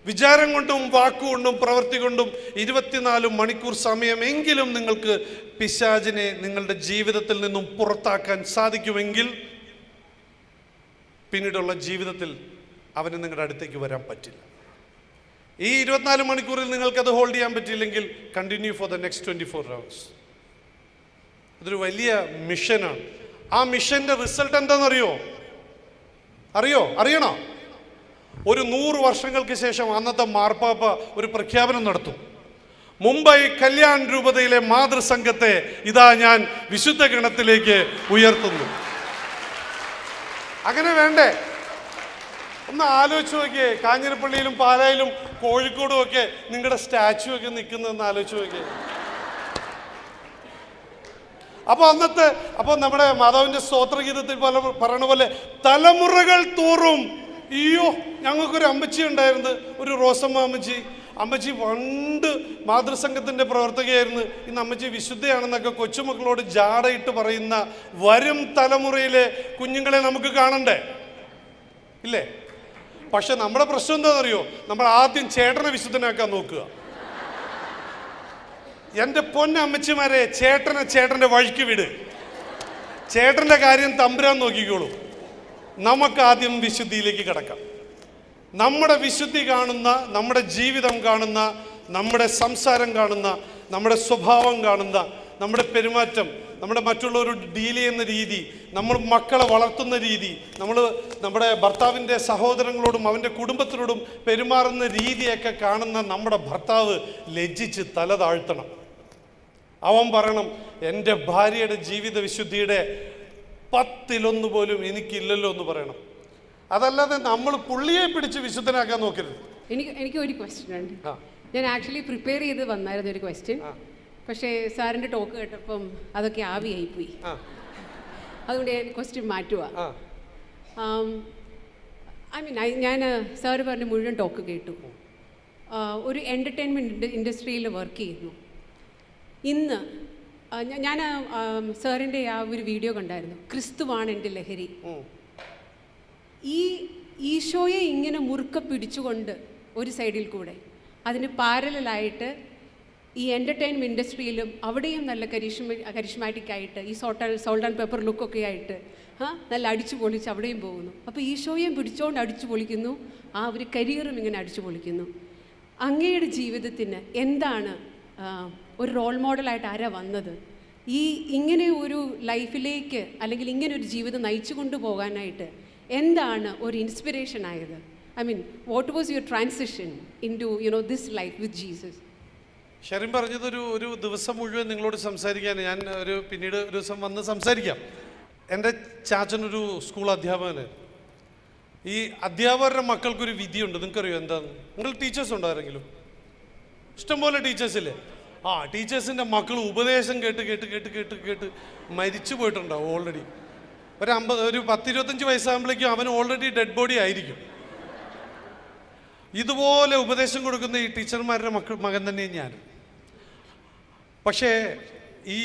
വിചാരം കൊണ്ടും വാക്കുകൊണ്ടും പ്രവൃത്തി കൊണ്ടും 24 മണിക്കൂർ സമയമെങ്കിലും നിങ്ങൾക്ക് പിശാചിനെ നിങ്ങളുടെ ജീവിതത്തിൽ നിന്നും പുറത്താക്കാൻ സാധിക്കുമെങ്കിൽ പിന്നീടുള്ള ജീവിതത്തിൽ അവന് നിങ്ങളുടെ അടുത്തേക്ക് വരാൻ പറ്റില്ല. ഈ 24 മണിക്കൂറിൽ നിങ്ങൾക്കത് ഹോൾഡ് ചെയ്യാൻ പറ്റിയില്ലെങ്കിൽ continue for the next 24 hours. അതൊരു വലിയ മിഷനാണ്. ആ മിഷന്റെ റിസൾട്ട് എന്താണെന്നറിയോ? അറിയണോ? ഒരു 100 വർഷങ്ങൾക്ക് ശേഷം അന്നത്തെ മാർപ്പാപ്പ ഒരു പ്രഖ്യാപനം നടത്തും. മുംബൈ കല്യാൺ രൂപതയിലെ മാതൃസംഘത്തെ ഇതാ ഞാൻ വിശുദ്ധ ഗണത്തിലേക്ക് ഉയർത്തുന്നു. അങ്ങനെ വേണ്ടേ? ഒന്ന് ആലോചിച്ച് നോക്കിയേ. കാഞ്ഞിരപ്പള്ളിയിലും പാലായിലും കോഴിക്കോടും ഒക്കെ നിങ്ങളുടെ സ്റ്റാച്ചു ഒക്കെ നിൽക്കുന്നതെന്ന് ആലോചിച്ച് നോക്കിയേ. അപ്പോൾ നമ്മുടെ മാതാവിന്റെ സ്തോത്രഗീതത്തിൽ പറയണ പോലെ തലമുറകൾ തോറും അയ്യോ ഞങ്ങൾക്കൊരു അമ്മച്ചി ഉണ്ടായിരുന്നു, ഒരു റോസമ്മ അമ്മച്ചി. അമ്മച്ചി പണ്ട് മാതൃസംഘത്തിൻ്റെ പ്രവർത്തകയായിരുന്നു. ഇന്ന് അമ്മച്ചി വിശുദ്ധയാണെന്നൊക്കെ കൊച്ചുമക്കളോട് ജാടയിട്ട് പറയുന്ന വരും തലമുറയിലെ കുഞ്ഞുങ്ങളെ നമുക്ക് കാണണ്ടേ? ഇല്ലേ? പക്ഷെ നമ്മുടെ പ്രശ്നം എന്താണെന്നറിയോ? നമ്മൾ ആദ്യം ചേട്ടനെ വിശുദ്ധനാക്കാൻ നോക്കുക. എൻ്റെ പൊന്നമ്മച്ചിമാരെ, ചേട്ടൻ്റെ വഴിക്ക് വിട്. ചേട്ടൻ്റെ കാര്യം തമ്പുരാൻ നോക്കിക്കോളൂ. നമുക്ക് ആദ്യം വിശുദ്ധിയിലേക്ക് കിടക്കാം. നമ്മുടെ വിശുദ്ധി കാണുന്ന, നമ്മുടെ ജീവിതം കാണുന്ന, നമ്മുടെ സംസാരം കാണുന്ന, നമ്മുടെ സ്വഭാവം കാണുന്ന, നമ്മുടെ പെരുമാറ്റം, നമ്മുടെ മറ്റുള്ളവരോട് ഡീൽ ചെയ്യുന്ന രീതി, നമ്മൾ മക്കളെ വളർത്തുന്ന രീതി, നമ്മുടെ ഭർത്താവിൻ്റെ സഹോദരങ്ങളോടും അവൻ്റെ കുടുംബത്തിനോടും പെരുമാറുന്ന രീതിയൊക്കെ കാണുന്ന നമ്മുടെ ഭർത്താവ് ലജ്ജിച്ച് തല താഴ്ത്തണം. അവൻ പറയണം എൻ്റെ ഭാര്യയുടെ ജീവിത വിശുദ്ധിയുടെ 10-1 പോലും എനിക്കില്ലല്ലോ എന്ന് പറയണം. അതല്ലാതെ നമ്മൾ പുള്ളിയെ പിടിച്ച് വിശുദ്ധനാക്കാൻ നോക്കരുത്. എനിക്ക് ഒരു ക്വസ്റ്റ്യൻ ഉണ്ട്. ഞാൻ ആക്ച്വലി പ്രിപ്പയർ ചെയ്ത് വന്നായിരുന്നു ഒരു ക്വസ്റ്റ്യൻ. പക്ഷേ സാറിൻ്റെ ടോക്ക് കേട്ടപ്പം അതൊക്കെ ആവിയായിപ്പോയി. അതുകൊണ്ട് ഞാൻ ക്വസ്റ്റ്യൻ മാറ്റുക. ഞാൻ സാറ് പറഞ്ഞ മുഴുവൻ ടോക്ക് കേട്ടു. ഒരു എൻ്റർടൈൻമെൻറ്റ് ഇൻഡസ്ട്രിയിൽ വർക്ക് ചെയ്യുന്നു. ഇന്ന് ഞാൻ സാറിൻ്റെ ആ ഒരു വീഡിയോ കണ്ടായിരുന്നു, ക്രിസ്തുവാണ് എൻ്റെ ലഹരി. ഈ ഈശോയെ ഇങ്ങനെ മുറുക്ക പിടിച്ചുകൊണ്ട് ഒരു സൈഡിൽ കൂടെ അതിന് പാരലായിട്ട് ഈ എൻ്റർടൈൻമെൻറ്റ് ഇൻഡസ്ട്രിയിലും അവിടെയും നല്ല കരിഷ്മാറ്റിക് ആയിട്ട് ഈ സോൾട്ട് ആൻഡ് പെപ്പർ ലുക്കൊക്കെ ആയിട്ട് നല്ല അടിച്ചു പൊളിച്ച് അവിടെയും പോകുന്നു. അപ്പോൾ ഈശോയെയും പിടിച്ചുകൊണ്ട് അടിച്ചു പൊളിക്കുന്നു, ആ ഒരു കരിയറും ഇങ്ങനെ അടിച്ചു പൊളിക്കുന്നു. അങ്ങയുടെ ജീവിതത്തിന് എന്താണ് ഒരു റോൾ മോഡലായിട്ട് ആരാ വന്നത്? ഇങ്ങനെ ഒരു ലൈഫിലേക്ക് അല്ലെങ്കിൽ ഇങ്ങനെ ഒരു ജീവിതം നയിച്ചു കൊണ്ടുപോകാനായിട്ട് എന്താണ് ഒരു ഇൻസ്പിറേഷൻ ആയത്? What was your transition into this life with Jesus? Sherin പറഞ്ഞത് ഒരു ദിവസം മുഴുവൻ നിങ്ങളോട് സംസാരിക്കാൻ ഞാൻ പിന്നീട് ഒരു ദിവസം വന്ന് സംസാരിക്കാം. എൻ്റെ ചാച്ചനൊരു സ്കൂൾ അധ്യാപകന്. ഈ അധ്യാപകരുടെ മക്കൾക്കൊരു വിധിയുണ്ട്. നിങ്ങൾക്കറിയോ എന്താന്ന്? നിങ്ങൾ ടീച്ചേഴ്സ് ഉണ്ടോ ആരെങ്കിലും? ഇഷ്ടംപോലെ ടീച്ചേഴ്സില്ലേ? ടീച്ചേഴ്സിൻ്റെ മക്കൾ ഉപദേശം കേട്ട് മരിച്ചു പോയിട്ടുണ്ടാവും ഓൾറെഡി. ഒരു 10-25 വയസ്സാകുമ്പോഴേക്കും അവൻ ഓൾറെഡി ഡെഡ് ബോഡി ആയിരിക്കും. ഇതുപോലെ ഉപദേശം കൊടുക്കുന്ന ഈ ടീച്ചർമാരുടെ മകൻ തന്നെ ഞാൻ. പക്ഷേ ഈ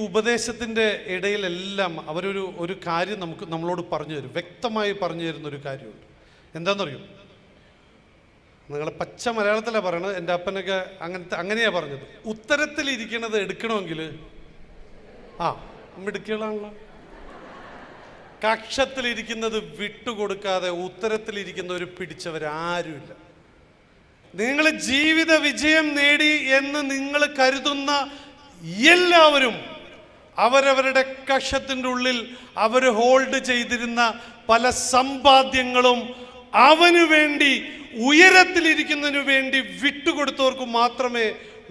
ഉപദേശത്തിൻ്റെ ഇടയിലെല്ലാം അവരൊരു കാര്യം നമ്മളോട് പറഞ്ഞു തരും, വ്യക്തമായി പറഞ്ഞു തരുന്ന ഒരു കാര്യമുണ്ട്. എന്താണെന്നറിയോ? നിങ്ങൾ പച്ച മലയാളത്തിലാണ് പറയണത്. എൻ്റെ അപ്പനൊക്കെ അങ്ങനെയാണ് പറഞ്ഞത്. ഉത്തരത്തിലിരിക്കണത് എടുക്കണമെങ്കിൽ മിടുക്കുകളാണല്ലോ. കക്ഷത്തിലിരിക്കുന്നത് വിട്ടുകൊടുക്കാതെ ഉത്തരത്തിലിരിക്കുന്നവർ പിടിച്ചവരാരുമില്ല. നിങ്ങൾ ജീവിത വിജയം നേടി എന്ന് നിങ്ങൾ കരുതുന്ന എല്ലാവരും അവരവരുടെ കക്ഷത്തിൻ്റെ ഉള്ളിൽ അവർ ഹോൾഡ് ചെയ്തിരുന്ന പല സമ്പാദ്യങ്ങളും അവനു വേണ്ടി, ഉയരത്തിലിരിക്കുന്നതിനു വേണ്ടി വിട്ടുകൊടുത്തവർക്ക് മാത്രമേ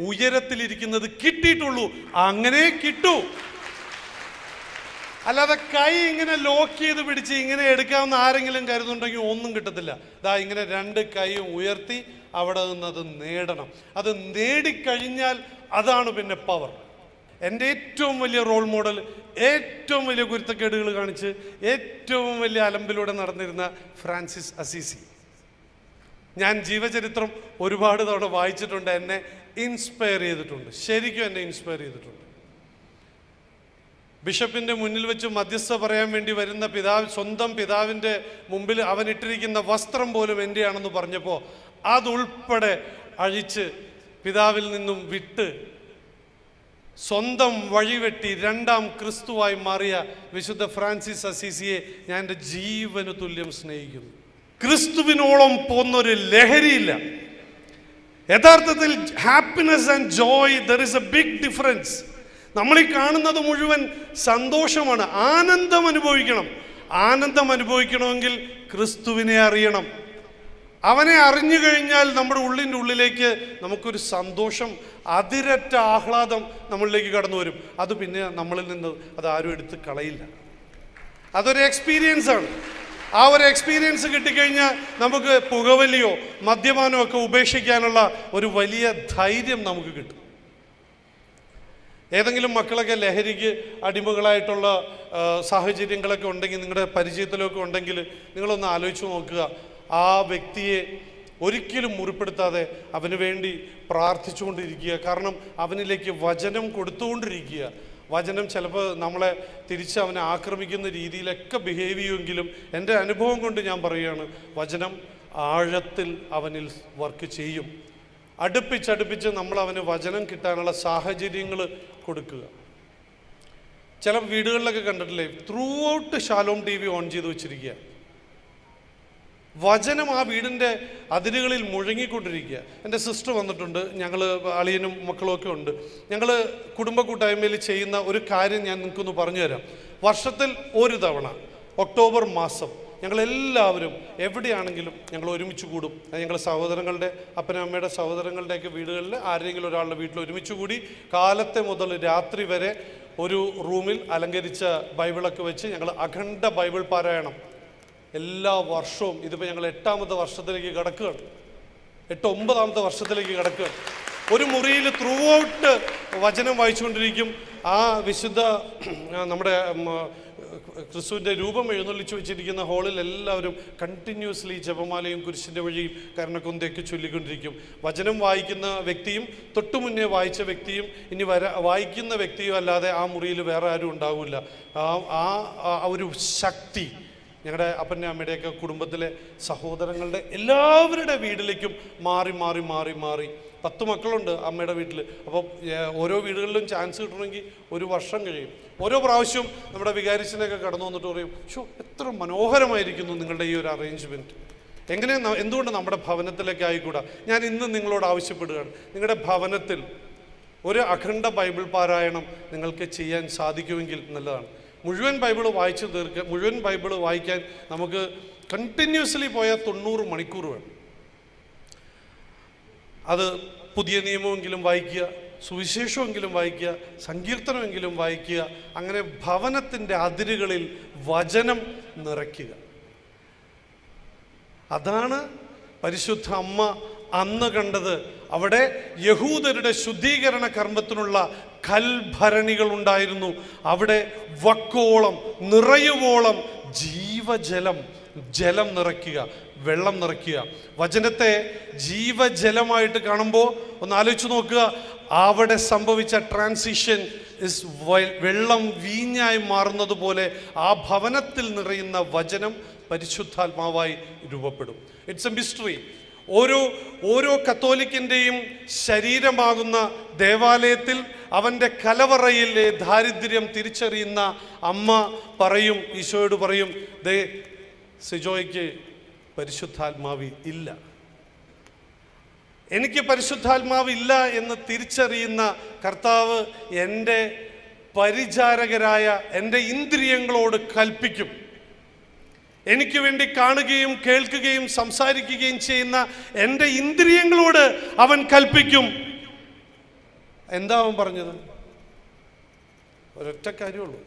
ഉയരത്തിലിരിക്കുന്നത് കിട്ടിയിട്ടുള്ളൂ. അങ്ങനെ കിട്ടൂ. അല്ലാതെ കൈ ഇങ്ങനെ ലോക്ക് ചെയ്ത് പിടിച്ച് ഇങ്ങനെ എടുക്കാവുന്ന ആരെങ്കിലും കരുതുന്നുണ്ടെങ്കിൽ ഒന്നും കിട്ടത്തില്ല. ഇങ്ങനെ 2 കൈയും ഉയർത്തി അവിടെ നിന്ന് അത് നേടണം. അത് നേടിക്കഴിഞ്ഞാൽ അതാണ് പിന്നെ പവർ. എൻ്റെ ഏറ്റവും വലിയ റോൾ മോഡൽ, ഏറ്റവും വലിയ കുരുത്തക്കേടുകൾ കാണിച്ച് ഏറ്റവും വലിയ അലമ്പിലൂടെ നടന്നിരുന്ന ഫ്രാൻസിസ് അസീസി. ഞാൻ ജീവചരിത്രം ഒരുപാട് തവണ വായിച്ചിട്ടുണ്ട്. എന്നെ ഇൻസ്പയർ ചെയ്തിട്ടുണ്ട്, ശരിക്കും എന്നെ ഇൻസ്പയർ ചെയ്തിട്ടുണ്ട്. ബിഷപ്പിൻ്റെ മുന്നിൽ വെച്ച് മധ്യസ്ഥ പറയാൻ വേണ്ടി വരുന്ന സ്വന്തം പിതാവിൻ്റെ മുമ്പിൽ അവൻ ഇട്ടിരിക്കുന്ന വസ്ത്രം പോലും എൻ്റെയാണെന്ന് പറഞ്ഞപ്പോൾ അതുൾപ്പെടെ അഴിച്ച് പിതാവിൽ നിന്നും വിട്ട് സ്വന്തം വഴിവെട്ടി രണ്ടാം ക്രിസ്തുവായി മാറിയ വിശുദ്ധ ഫ്രാൻസിസ് അസീസിയെ ഞാൻ എൻ്റെ ജീവന് തുല്യം സ്നേഹിക്കുന്നു. ക്രിസ്തുവിനോളം പോകുന്നൊരു ലഹരിയില്ല. യഥാർത്ഥത്തിൽ happiness and joy, there is a big difference. നമ്മൾ ഈ കാണുന്നത് മുഴുവൻ സന്തോഷമാണ്. ആനന്ദം അനുഭവിക്കണം. ആനന്ദം അനുഭവിക്കണമെങ്കിൽ ക്രിസ്തുവിനെ അറിയണം. അവനെ അറിഞ്ഞു കഴിഞ്ഞാൽ നമ്മുടെ ഉള്ളിൻ്റെ ഉള്ളിലേക്ക് നമുക്കൊരു സന്തോഷം, അതിരറ്റ ആഹ്ലാദം നമ്മളിലേക്ക് കടന്നു വരും. അത് പിന്നെ നമ്മളിൽ നിന്ന് അതാരും എടുത്ത് കളയില്ല. അതൊരു എക്സ്പീരിയൻസ് ആണ്. ആ ഒരു എക്സ്പീരിയൻസ് കിട്ടിക്കഴിഞ്ഞാൽ നമുക്ക് പുകവലിയോ മദ്യപാനമോ ഒക്കെ ഉപേക്ഷിക്കാനുള്ള ഒരു വലിയ ധൈര്യം നമുക്ക് കിട്ടും. ഏതെങ്കിലും മക്കളൊക്കെ ലഹരിക്ക് അടിമകളായിട്ടുള്ള സാഹചര്യങ്ങളൊക്കെ ഉണ്ടെങ്കിൽ, നിങ്ങളുടെ പരിചയത്തിലൊക്കെ ഉണ്ടെങ്കിൽ നിങ്ങളൊന്ന് ആലോചിച്ച് നോക്കുക. ആ വ്യക്തിയെ ഒരിക്കലും മുറിപ്പെടുത്താതെ അവന് വേണ്ടി പ്രാർത്ഥിച്ചുകൊണ്ടിരിക്കുക. കാരണം അവനിലേക്ക് വചനം കൊടുത്തുകൊണ്ടിരിക്കുക. വചനം ചിലപ്പോൾ നമ്മളെ തിരിച്ച് അവനെ ആക്രമിക്കുന്ന രീതിയിലൊക്കെ ബിഹേവ് ചെയ്യുമെങ്കിലും എൻ്റെ അനുഭവം കൊണ്ട് ഞാൻ പറയുകയാണ്, വചനം ആഴത്തിൽ അവനിൽ വർക്ക് ചെയ്യും. അടുപ്പിച്ചടുപ്പിച്ച് നമ്മൾ അവന് വചനം കിട്ടാനുള്ള സാഹചര്യങ്ങൾ കൊടുക്കുക. ചില വീടുകളിലൊക്കെ കണ്ടിട്ടില്ലേ, through out Shalom TV on ചെയ്ത് വെച്ചിരിക്കുക. വചനം ആ വീടിൻ്റെ അതിരുകളിൽ മുഴങ്ങിക്കൊണ്ടിരിക്കുക. എൻ്റെ സിസ്റ്റർ വന്നിട്ടുണ്ട്, ഞങ്ങൾ അളിയനും മക്കളും ഒക്കെ ഉണ്ട്. ഞങ്ങൾ കുടുംബ കൂട്ടായ്മയിൽ ചെയ്യുന്ന ഒരു കാര്യം ഞാൻ നിങ്ങൾക്കൊന്ന് പറഞ്ഞു തരാം. വർഷത്തിൽ ഒരു തവണ ഒക്ടോബർ മാസം ഞങ്ങളെല്ലാവരും എവിടെയാണെങ്കിലും ഞങ്ങൾ ഒരുമിച്ച് കൂടും. ഞങ്ങൾ സഹോദരങ്ങളുടെ, അപ്പനമ്മയുടെ സഹോദരങ്ങളുടെയൊക്കെ വീടുകളിൽ ആരെങ്കിലും ഒരാളുടെ വീട്ടിൽ ഒരുമിച്ച് കൂടി കാലത്തെ മുതൽ രാത്രി വരെ ഒരു റൂമിൽ അലങ്കരിച്ച ബൈബിളൊക്കെ വെച്ച് ഞങ്ങൾ അഖണ്ഡ ബൈബിൾ പാരായണം എല്ലാ വർഷവും. ഇതിപ്പോൾ ഞങ്ങൾ 8ാമത്തെ വർഷത്തിലേക്ക് കടക്കുകയാണ്, 8-9ാമത്തെ വർഷത്തിലേക്ക് കടക്കുകയാണ്. ഒരു മുറിയിൽ ത്രൂ ഔട്ട് വചനം വായിച്ചുകൊണ്ടിരിക്കും. ആ വിശുദ്ധ നമ്മുടെ ക്രിസ്തുവിൻ്റെ രൂപം എഴുന്നള്ളിച്ച് വെച്ചിരിക്കുന്ന ഹാളിൽ എല്ലാവരും കണ്ടിന്യൂസ്ലി ജപമാലയും കുരിശിൻ്റെ വഴിയും കരുണക്കൊന്തയൊക്കെ ചൊല്ലിക്കൊണ്ടിരിക്കും. വചനം വായിക്കുന്ന വ്യക്തിയും തൊട്ടുമുന്നേ വായിച്ച വ്യക്തിയും ഇനി വായിക്കുന്ന വ്യക്തിയും അല്ലാതെ ആ മുറിയിൽ വേറെ ആരും ഉണ്ടാവില്ല. ആ ഒരു ശക്തി ഞങ്ങളുടെ അപ്പൻ്റെ അമ്മയുടെയൊക്കെ കുടുംബത്തിലെ സഹോദരങ്ങളുടെ എല്ലാവരുടെ വീട്ടിലേക്കും മാറി മാറി മാറി മാറി 10 മക്കളുണ്ട് അമ്മയുടെ വീട്ടിൽ. അപ്പോൾ ഓരോ വീടുകളിലും ചാൻസ് കിട്ടണമെങ്കിൽ ഒരു വർഷം കഴിയും. ഓരോ പ്രാവശ്യവും നമ്മുടെ വികാരിച്ചനൊക്കെ കടന്നു വന്നിട്ട് പറയും, ഷോ എത്ര മനോഹരമായിരിക്കുന്നു നിങ്ങളുടെ ഈ ഒരു അറേഞ്ച്മെൻറ്റ്, എന്തുകൊണ്ട് നമ്മുടെ ഭവനത്തിലേക്ക് ആയിക്കൂടാ? ഞാൻ ഇന്ന് നിങ്ങളോട് ആവശ്യപ്പെടുകയാണ്, നിങ്ങളുടെ ഭവനത്തിൽ ഒരു അഖണ്ഡ ബൈബിൾ പാരായണം നിങ്ങൾക്ക് ചെയ്യാൻ സാധിക്കുമെങ്കിൽ നല്ലതാണ്. മുഴുവൻ ബൈബിൾ വായിച്ച് തീർക്കുക. മുഴുവൻ ബൈബിൾ വായിക്കാൻ നമുക്ക് കണ്ടിന്യൂസ്ലി പോയാൽ 90 മണിക്കൂർ വേണം. അത് പുതിയ നിയമമെങ്കിലും വായിക്കുക, സുവിശേഷമെങ്കിലും വായിക്കുക, സങ്കീർത്തനമെങ്കിലും വായിക്കുക. അങ്ങനെ ഭവനത്തിൻ്റെ അതിരുകളിൽ വചനം നിറയ്ക്കുക. അതാണ് പരിശുദ്ധ അമ്മ അന്ന് കണ്ടത്. അവിടെ യഹൂദരുടെ ശുദ്ധീകരണ കർമ്മത്തിനുള്ള കൽഭരണികൾ ഉണ്ടായിരുന്നു. അവിടെ വക്കോളം നിറയുവോളം ജലം നിറയ്ക്കുക, വെള്ളം നിറയ്ക്കുക. വചനത്തെ ജീവജലമായിട്ട് കാണുമ്പോൾ ഒന്ന് ആലോചിച്ച് നോക്കുക. അവിടെ സംഭവിച്ച ട്രാൻസിഷൻ വെള്ളം വീഞ്ഞായി മാറുന്നത് പോലെ ആ ഭവനത്തിൽ നിറയുന്ന വചനം പരിശുദ്ധാത്മാവായി രൂപപ്പെടും. It's A mystery. ഓരോ കത്തോലിക്കൻ്റെയും ശരീരമാകുന്ന ദേവാലയത്തിൽ അവൻ്റെ കലവറയിലെ ദാരിദ്ര്യം തിരിച്ചറിയുന്ന അമ്മ പറയും, ഈശോയോട് പറയും, ദേ സിജോയ്ക്ക് പരിശുദ്ധാത്മാവ് ഇല്ല. എനിക്ക് പരിശുദ്ധാത്മാവ് ഇല്ല എന്ന് തിരിച്ചറിയുന്ന കർത്താവ് എൻ്റെ പരിചാരകരായ എൻ്റെ ഇന്ദ്രിയങ്ങളോട് കൽപ്പിക്കും. എനിക്ക് വേണ്ടി കാണുകയും കേൾക്കുകയും സംസാരിക്കുകയും ചെയ്യുന്ന എൻ്റെ ഇന്ദ്രിയങ്ങളോട് അവൻ കൽപ്പിക്കും. എന്താ അവൻ പറഞ്ഞത്? ഒരൊറ്റ കാര്യമുള്ളൂ.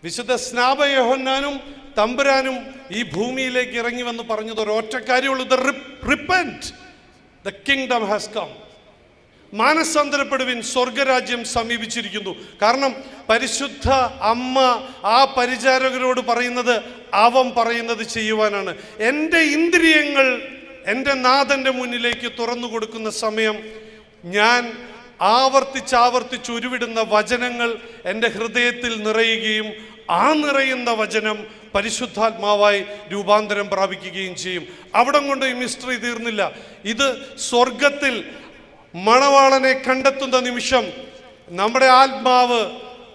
വിശുദ്ധ സ്നാപ യോഹന്നാനും തമ്പുരാനും ഈ ഭൂമിയിലേക്ക് ഇറങ്ങി വന്ന് പറഞ്ഞത് ഒരൊറ്റ കാര്യമുള്ളൂ, repent, the kingdom has come. മാനസാന്തരപ്പെടുവിൻ, സ്വർഗരാജ്യം സമീപിച്ചിരിക്കുന്നു. കാരണം പരിശുദ്ധ അമ്മ ആ പരിചാരകരോട് പറയുന്നത് അവൻ പറയുന്നത് ചെയ്യുവാനാണ്. എൻ്റെ ഇന്ദ്രിയങ്ങൾ എൻ്റെ നാഥൻ്റെ മുന്നിലേക്ക് തുറന്നു കൊടുക്കുന്ന സമയം ഞാൻ ആവർത്തിച്ചാവർത്തിച്ച് ഉരുവിടുന്ന വചനങ്ങൾ എൻ്റെ ഹൃദയത്തിൽ നിറയുകയും ആ നിറയുന്ന വചനം പരിശുദ്ധാത്മാവായി രൂപാന്തരം പ്രാപിക്കുകയും ചെയ്യും. അവിടം കൊണ്ട് ഈ മിസ്റ്ററി തീർന്നില്ല. ഇത് സ്വർഗത്തിൽ മണവാളനെ കണ്ടെത്തുന്ന നിമിഷം നമ്മുടെ ആത്മാവ്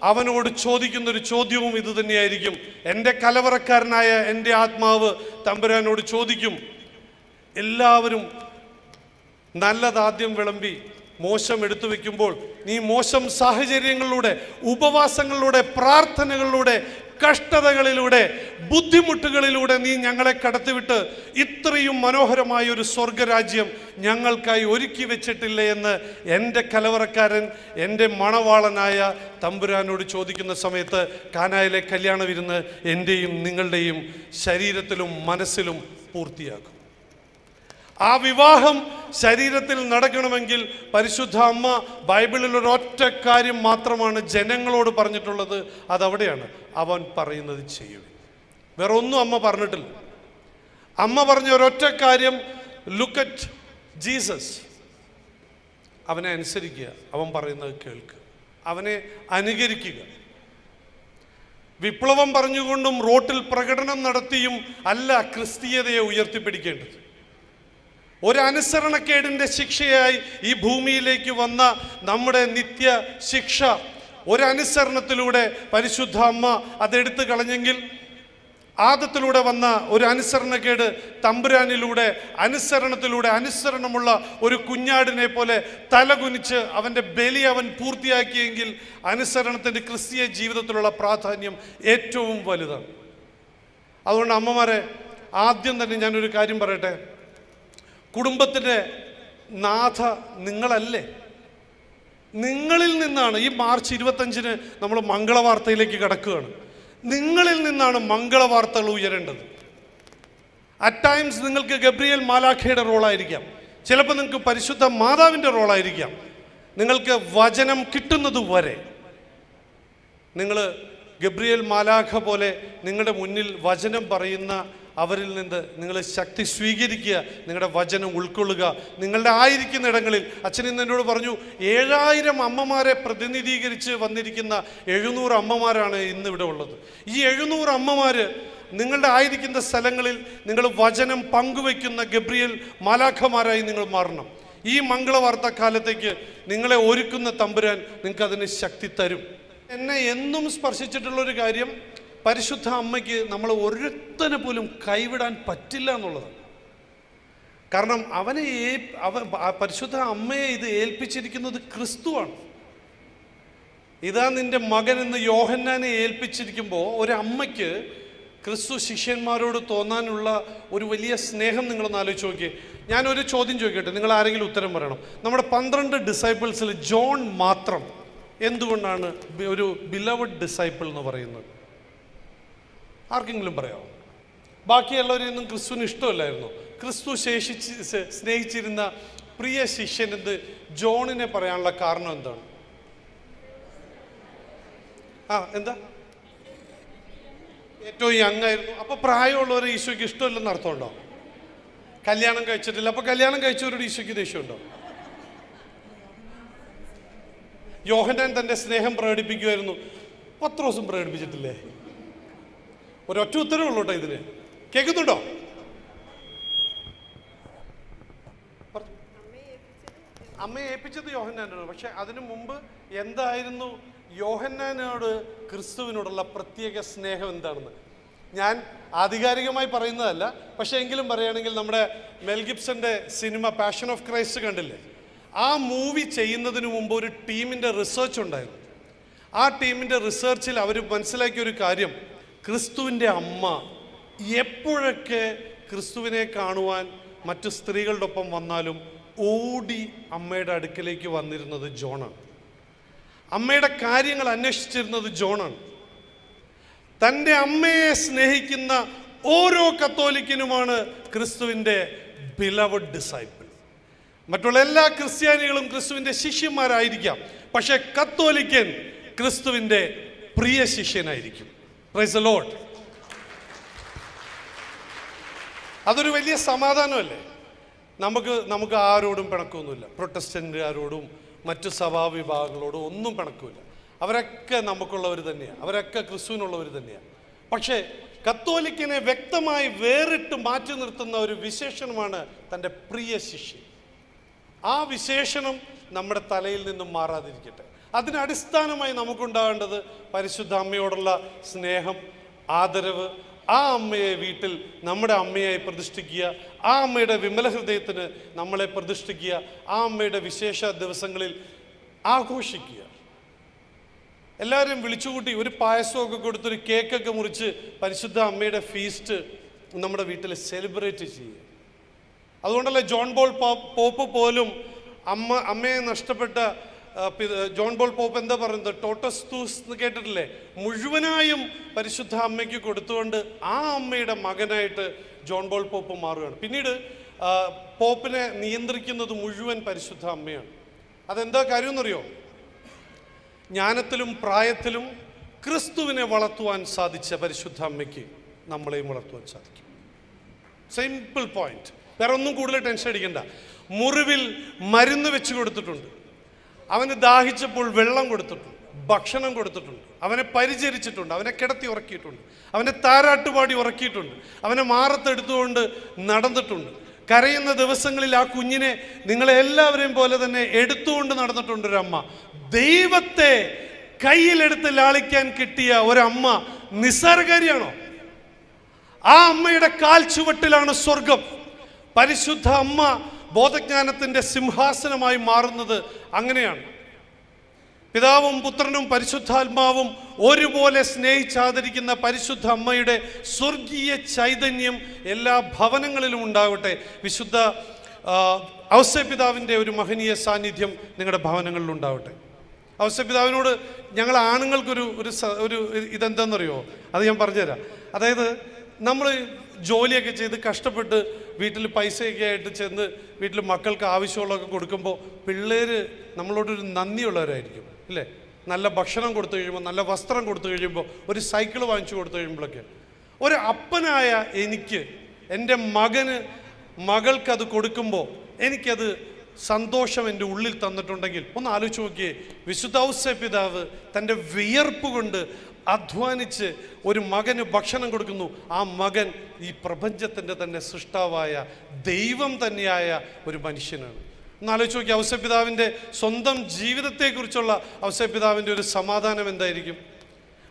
അവനോട് ചോദിക്കുന്നൊരു ചോദ്യവും ഇത് തന്നെയായിരിക്കും. എൻ്റെ കലവറക്കാരനായ എൻ്റെ ആത്മാവ് തമ്പുരാനോട് ചോദിക്കും, എല്ലാവരും നല്ലതാദ്യം വിളമ്പി മോശം എടുത്തു വെക്കുമ്പോൾ നീ മോശം സാഹചര്യങ്ങളിലൂടെ, ഉപവാസങ്ങളിലൂടെ, പ്രാർത്ഥനകളിലൂടെ, കഷ്ടതകളിലൂടെ, ബുദ്ധിമുട്ടുകളിലൂടെ നീ ഞങ്ങളെ കടത്തിവിട്ട് ഇത്രയും മനോഹരമായ ഒരു സ്വർഗരാജ്യം ഞങ്ങൾക്കായി ഒരുക്കി വെച്ചിട്ടില്ലേ എന്ന് എൻ്റെ കലവറക്കാരൻ, എൻ്റെ മണവാളനായ തമ്പുരാനോട് ചോദിക്കുന്ന സമയത്ത് കാനായിലെ കല്യാണ വിരുന്ന് എൻ്റെയും നിങ്ങളുടെയും ശരീരത്തിലും മനസ്സിലും പൂർത്തിയാക്കും. ആ വിവാഹം ശരീരത്തിൽ നടക്കണമെങ്കിൽ പരിശുദ്ധ അമ്മ ബൈബിളിൽ ഒരൊറ്റ കാര്യം മാത്രമാണ് ജനങ്ങളോട് പറഞ്ഞിട്ടുള്ളത്. അതവിടെയാണ്, അവൻ പറയുന്നത് ചെയ്യുക. വേറെ ഒന്നും അമ്മ പറഞ്ഞിട്ടില്ല. അമ്മ പറഞ്ഞ ഒരൊറ്റ കാര്യം, ലുക്ക് അറ്റ് ജീസസ്. അവനെ അനുസരിക്കുക, അവൻ പറയുന്നത് കേൾക്കുക, അവനെ അനുകരിക്കുക. വിപ്ലവം പറഞ്ഞുകൊണ്ടും റോട്ടിൽ പ്രകടനം നടത്തിയും അല്ല ക്രിസ്തീയതയെ ഉയർത്തിപ്പിടിക്കേണ്ടത്. ഒരനുസരണക്കേടിൻ്റെ ശിക്ഷയായി ഈ ഭൂമിയിലേക്ക് വന്ന നമ്മുടെ നിത്യ ശിക്ഷ ഒരനുസരണത്തിലൂടെ പരിശുദ്ധ അമ്മ അതെടുത്ത് കളഞ്ഞെങ്കിൽ, ആദത്തിലൂടെ വന്ന ഒരു അനുസരണക്കേട് തമ്പുരാനിലൂടെ അനുസരണത്തിലൂടെ അനുസരണമുള്ള ഒരു കുഞ്ഞാടിനെ പോലെ തലകുനിച്ച് അവൻ്റെ ബലി അവൻ പൂർത്തിയാക്കിയെങ്കിൽ അനുസരണത്തിൻ്റെ ക്രിസ്തീയ ജീവിതത്തിലുള്ള പ്രാധാന്യം ഏറ്റവും വലുതാണ്. അതുകൊണ്ട് അമ്മമാരെ, ആദ്യം തന്നെ ഞാനൊരു കാര്യം പറയട്ടെ. കുടുംബത്തിൻ്റെ നാഥ നിങ്ങളല്ലേ? നിങ്ങളിൽ നിന്നാണ് ഈ മാർച്ച് 25-ന് നമ്മൾ മംഗളവാർത്തയിലേക്ക് കടക്കുകയാണ്. നിങ്ങളിൽ നിന്നാണ് മംഗളവാർത്തകൾ ഉയരേണ്ടത്. അറ്റ് ടൈംസ് നിങ്ങൾക്ക് ഗബ്രിയേൽ മാലാഖയുടെ റോളായിരിക്കാം, ചിലപ്പോൾ നിങ്ങൾക്ക് പരിശുദ്ധ മാതാവിൻ്റെ റോളായിരിക്കാം. നിങ്ങൾക്ക് വചനം കിട്ടുന്നത് വരെ നിങ്ങൾ ഗബ്രിയേൽ മാലാഖ പോലെ നിങ്ങളുടെ മുന്നിൽ വചനം പറയുന്ന അവരിൽ നിന്ന് നിങ്ങൾ ശക്തി സ്വീകരിക്കുക, നിങ്ങളുടെ വചനം ഉൾക്കൊള്ളുക. നിങ്ങളുടെ ആയിരിക്കുന്ന ഇടങ്ങളിൽ, അച്ഛൻ ഇന്ന് എന്നോട് പറഞ്ഞു, 7000 അമ്മമാരെ പ്രതിനിധീകരിച്ച് വന്നിരിക്കുന്ന 700 അമ്മമാരാണ് ഇന്ന് ഇവിടെ ഉള്ളത്. ഈ 700 അമ്മമാർ നിങ്ങളുടെ ആയിരിക്കുന്ന സ്ഥലങ്ങളിൽ നിങ്ങൾ വചനം പങ്കുവയ്ക്കുന്ന ഗബ്രിയേൽ മാലാഖമാരായി നിങ്ങൾ മാറണം. ഈ മംഗളവാർത്ത കാലത്തേക്ക് നിങ്ങളെ ഒരുക്കുന്ന തമ്പുരാൻ നിങ്ങൾക്ക് അതിന് ശക്തി തരും. എന്നെ എന്നും സ്പർശിച്ചിട്ടുള്ളൊരു കാര്യം, പരിശുദ്ധ അമ്മയ്ക്ക് നമ്മൾ ഒരുത്തനെ പോലും കൈവിടാൻ പറ്റില്ല എന്നുള്ളതാണ്. കാരണം പരിശുദ്ധ അമ്മയെ ഇത് ഏൽപ്പിച്ചിരിക്കുന്നത് ക്രിസ്തുവാണ്. ഇതാ നിന്റെ മകൻ എന്ന് യോഹന്നാനെ ഏൽപ്പിച്ചിരിക്കുമ്പോൾ ഒരമ്മയ്ക്ക് ക്രിസ്തു ശിഷ്യന്മാരോട് തോന്നാനുള്ള ഒരു വലിയ സ്നേഹം നിങ്ങളൊന്ന് ആലോചിച്ച് നോക്കിയേ. ഞാനൊരു ചോദ്യം ചോദിക്കട്ടെ, നിങ്ങൾ ആരെങ്കിലും ഉത്തരം പറയണം. നമ്മുടെ 12 ഡിസൈപ്പിൾസിൽ ജോൺ മാത്രം എന്തുകൊണ്ടാണ് ഒരു ബിലവഡ് ഡിസൈപ്പിൾ എന്ന് പറയുന്നത്? ആർക്കെങ്കിലും പറയാമോ? ബാക്കിയുള്ളവരെയൊന്നും ക്രിസ്തുവിന് ഇഷ്ടമല്ലായിരുന്നു. ക്രിസ്തു സ്നേഹിച്ചിരുന്ന പ്രിയ ശിഷ്യൻ എന്ത് ജോണിനെ പറയാനുള്ള കാരണം എന്താണ്? എന്താ? ഏറ്റവും യങ് ആയിരുന്നു. അപ്പോൾ പ്രായമുള്ളവരെ ഈശോയ്ക്ക് ഇഷ്ടമില്ലെന്ന് അർത്ഥമുണ്ടോ? കല്യാണം കഴിച്ചിട്ടില്ല, അപ്പോൾ കല്യാണം കഴിച്ചവരോട് ഈശോയ്ക്ക് ദേഷ്യമുണ്ടോ? യോഹന്നാൻ തൻ്റെ സ്നേഹം പ്രകടിപ്പിക്കുമായിരുന്നു, പത്രോസും പ്രകടിപ്പിച്ചിട്ടില്ലേ? ഒരൊറ്റ ഉത്തരവേ ഉള്ളൂ കേട്ടോ ഇതിന്. കേൾക്കുന്നുണ്ടോ? അമ്മയെ ഏൽപ്പിച്ചത് യോഹന്നാനാണ്. പക്ഷെ അതിനു മുമ്പ് എന്തായിരുന്നു യോഹന്നാനോട് ക്രിസ്തുവിനോടുള്ള പ്രത്യേക സ്നേഹം എന്താണെന്ന് ഞാൻ ആധികാരികമായി പറയുന്നതല്ല. പക്ഷെ എങ്കിലും പറയുകയാണെങ്കിൽ, നമ്മുടെ മെൽ ഗിബ്സന്റെ സിനിമ പാഷൻ ഓഫ് ക്രൈസ്റ്റ് കണ്ടില്ലേ? ആ മൂവി ചെയ്യുന്നതിന് മുമ്പ് ഒരു ടീമിൻ്റെ റിസർച്ച് ഉണ്ടായിരുന്നു. ആ ടീമിൻ്റെ റിസർച്ചിൽ അവർ മനസ്സിലാക്കിയ ഒരു കാര്യം, ക്രിസ്തുവിൻ്റെ അമ്മ എപ്പോഴൊക്കെ ക്രിസ്തുവിനെ കാണുവാൻ മറ്റു സ്ത്രീകളുടെ ഒപ്പം വന്നാലും ഓടി അമ്മയുടെ അടുക്കലേക്ക് വന്നിരുന്നത് ജോണാണ്. അമ്മയുടെ കാര്യങ്ങൾ അന്വേഷിച്ചിരുന്നത് ജോണാണ്. തൻ്റെ അമ്മയെ സ്നേഹിക്കുന്ന ഓരോ കത്തോലിക്കനുമാണ് ക്രിസ്തുവിൻ്റെ ബിലവഡ് ഡിസൈപ്പിൾ. മറ്റുള്ള എല്ലാ ക്രിസ്ത്യാനികളും ക്രിസ്തുവിൻ്റെ ശിഷ്യന്മാരായിരിക്കാം, പക്ഷെ കത്തോലിക്കൻ ക്രിസ്തുവിൻ്റെ പ്രിയ ശിഷ്യനായിരിക്കും. Praise the Lord. അതൊരു വലിയ സമാധാനമല്ലേ? നമുക്ക് ആരോടും പിണക്കമൊന്നുമില്ല. പ്രൊട്ടസ്റ്റന്റുകാരോടും മറ്റു സഭാവിഭാഗങ്ങളോടും ഒന്നും പിണക്കമില്ല. അവരൊക്കെ നമുക്കുള്ളവർ തന്നെയാണ്, അവരൊക്കെ ക്രിസ്തുവിനുള്ളവർ തന്നെയാണ്. പക്ഷേ കത്തോലിക്കനെ വ്യക്തമായി വേറിട്ട് മാറ്റി നിർത്തുന്ന ഒരു വിശേഷണമാണ് തൻ്റെ പ്രിയ ശിഷ്യൻ. ആ വിശേഷണം നമ്മുടെ തലയിൽ നിന്നും മാറാതിരിക്കട്ടെ. അതിനടിസ്ഥാനമായി നമുക്കുണ്ടാകേണ്ടത് പരിശുദ്ധ അമ്മയോടുള്ള സ്നേഹം, ആദരവ്. ആ അമ്മയെ വീട്ടിൽ നമ്മുടെ അമ്മയായി പ്രതിഷ്ഠിക്കുക, ആ അമ്മയുടെ വിമല ഹൃദയത്തിന് നമ്മളെ പ്രതിഷ്ഠിക്കുക, ആ അമ്മയുടെ വിശേഷ ദിവസങ്ങളിൽ ആഘോഷിക്കുക. എല്ലാവരും വിളിച്ചുകൂട്ടി ഒരു പായസമൊക്കെ കൊടുത്തൊരു കേക്കൊക്കെ മുറിച്ച് പരിശുദ്ധ അമ്മയുടെ ഫീസ്റ്റ് നമ്മുടെ വീട്ടിൽ സെലിബ്രേറ്റ് ചെയ്യുക. അതുകൊണ്ടല്ലേ ജോൺ ബോൾ പോപ്പ് പോലും അമ്മയെ നഷ്ടപ്പെട്ട ജോൺ ബോൾ പോപ്പ് എന്താ പറയുന്നത്, ടോട്ടസ് തൂസ് എന്ന് കേട്ടിട്ടില്ലേ? മുഴുവനായും പരിശുദ്ധ അമ്മയ്ക്ക് കൊടുത്തുകൊണ്ട് ആ അമ്മയുടെ മകനായിട്ട് ജോൺ ബോൾ പോപ്പ് മാറുകയാണ്. പിന്നീട് പോപ്പിനെ നിയന്ത്രിക്കുന്നത് മുഴുവൻ പരിശുദ്ധ അമ്മയാണ്. അതെന്താ കാര്യം എന്നറിയോ? ജ്ഞാനത്തിലും പ്രായത്തിലും ക്രിസ്തുവിനെ വളർത്തുവാൻ സാധിച്ച പരിശുദ്ധ അമ്മയ്ക്ക് നമ്മളെയും വളർത്തുവാൻ സാധിക്കും. Simple point. വേറെ ഒന്നും കൂടുതൽ ടെൻഷൻ അടിക്കണ്ട. മുറിവിൽ മരുന്ന് വെച്ച് കൊടുത്തിട്ടുണ്ട്, അവന് ദാഹിച്ചപ്പോൾ വെള്ളം കൊടുത്തിട്ടുണ്ട്, ഭക്ഷണം കൊടുത്തിട്ടുണ്ട്, അവനെ പരിചരിച്ചിട്ടുണ്ട്, അവനെ കിടത്തി ഉറക്കിയിട്ടുണ്ട്, അവനെ താരാട്ടുപാടി ഉറക്കിയിട്ടുണ്ട്, അവനെ മാറത്തെടുത്തുകൊണ്ട് നടന്നിട്ടുണ്ട്. കരയുന്ന ദിവസങ്ങളിൽ ആ കുഞ്ഞിനെ നിങ്ങളെ എല്ലാവരെയും പോലെ തന്നെ എടുത്തുകൊണ്ട് നടന്നിട്ടുണ്ട് ഒരമ്മ. ദൈവത്തെ കയ്യിലെടുത്ത് ലാളിക്കാൻ കിട്ടിയ ഒരമ്മ നിസ്സാരകാരിയാണോ? ആ അമ്മയുടെ കാൽ ചുവട്ടിലാണ് സ്വർഗം. പരിശുദ്ധ അമ്മ ബോധജ്ഞാനത്തിൻ്റെ സിംഹാസനമായി മാറുന്നത് അങ്ങനെയാണ്. പിതാവും പുത്രനും പരിശുദ്ധാത്മാവും ഒരുപോലെ സ്നേഹിച്ചാദരിക്കുന്ന പരിശുദ്ധ അമ്മയുടെ സ്വർഗീയ ചൈതന്യം എല്ലാ ഭവനങ്ങളിലും ഉണ്ടാവട്ടെ. വിശുദ്ധ ഔസേപിതാവിൻ്റെ ഒരു മഹനീയ സാന്നിധ്യം നിങ്ങളുടെ ഭവനങ്ങളിൽ ഉണ്ടാവട്ടെ. ഔസേപിതാവിനോട് ഞങ്ങൾ ആണുങ്ങൾക്കൊരു ഒരു ഇതെന്താണെന്നറിയോ? അത് ഞാൻ പറഞ്ഞുതരാം. അതായത് നമ്മൾ ജോലിയൊക്കെ ചെയ്ത് കഷ്ടപ്പെട്ട് വീട്ടിൽ പൈസയൊക്കെ ആയിട്ട് ചെന്ന് വീട്ടിൽ മക്കൾക്ക് ആവശ്യമുള്ളതൊക്കെ കൊടുക്കുമ്പോൾ പിള്ളേർ നമ്മളോടൊരു നന്ദിയുള്ളവരായിരിക്കും, ഇല്ലേ? നല്ല ഭക്ഷണം കൊടുത്തു കഴിയുമ്പോൾ, നല്ല വസ്ത്രം കൊടുത്തു കഴിയുമ്പോൾ, ഒരു സൈക്കിൾ വാങ്ങിച്ചു കൊടുത്തു കഴിയുമ്പോഴൊക്കെ ഒരു അപ്പനായ എനിക്ക് എൻ്റെ മകൾക്കത് കൊടുക്കുമ്പോൾ എനിക്കത് സന്തോഷം എൻ്റെ ഉള്ളിൽ തന്നിട്ടുണ്ടെങ്കിൽ ഒന്ന് ആലോചിച്ച് നോക്കിയേ. വിശുദ്ധ ഔസേപിതാവ് തൻ്റെ വിയർപ്പ് കൊണ്ട് അധ്വാനിച്ച് ഒരു മകന് ഭക്ഷണം കൊടുക്കുന്നു. ആ മകൻ ഈ പ്രപഞ്ചത്തിൻ്റെ തന്നെ സൃഷ്ടാവായ ദൈവം തന്നെയായ ഒരു മനുഷ്യനാണ്. ഒന്ന് ആലോചിച്ച് നോക്കി, ഔസേപിതാവിൻ്റെ സ്വന്തം ജീവിതത്തെക്കുറിച്ചുള്ള ഔസേപിതാവിൻ്റെ ഒരു സമാധാനം എന്തായിരിക്കും?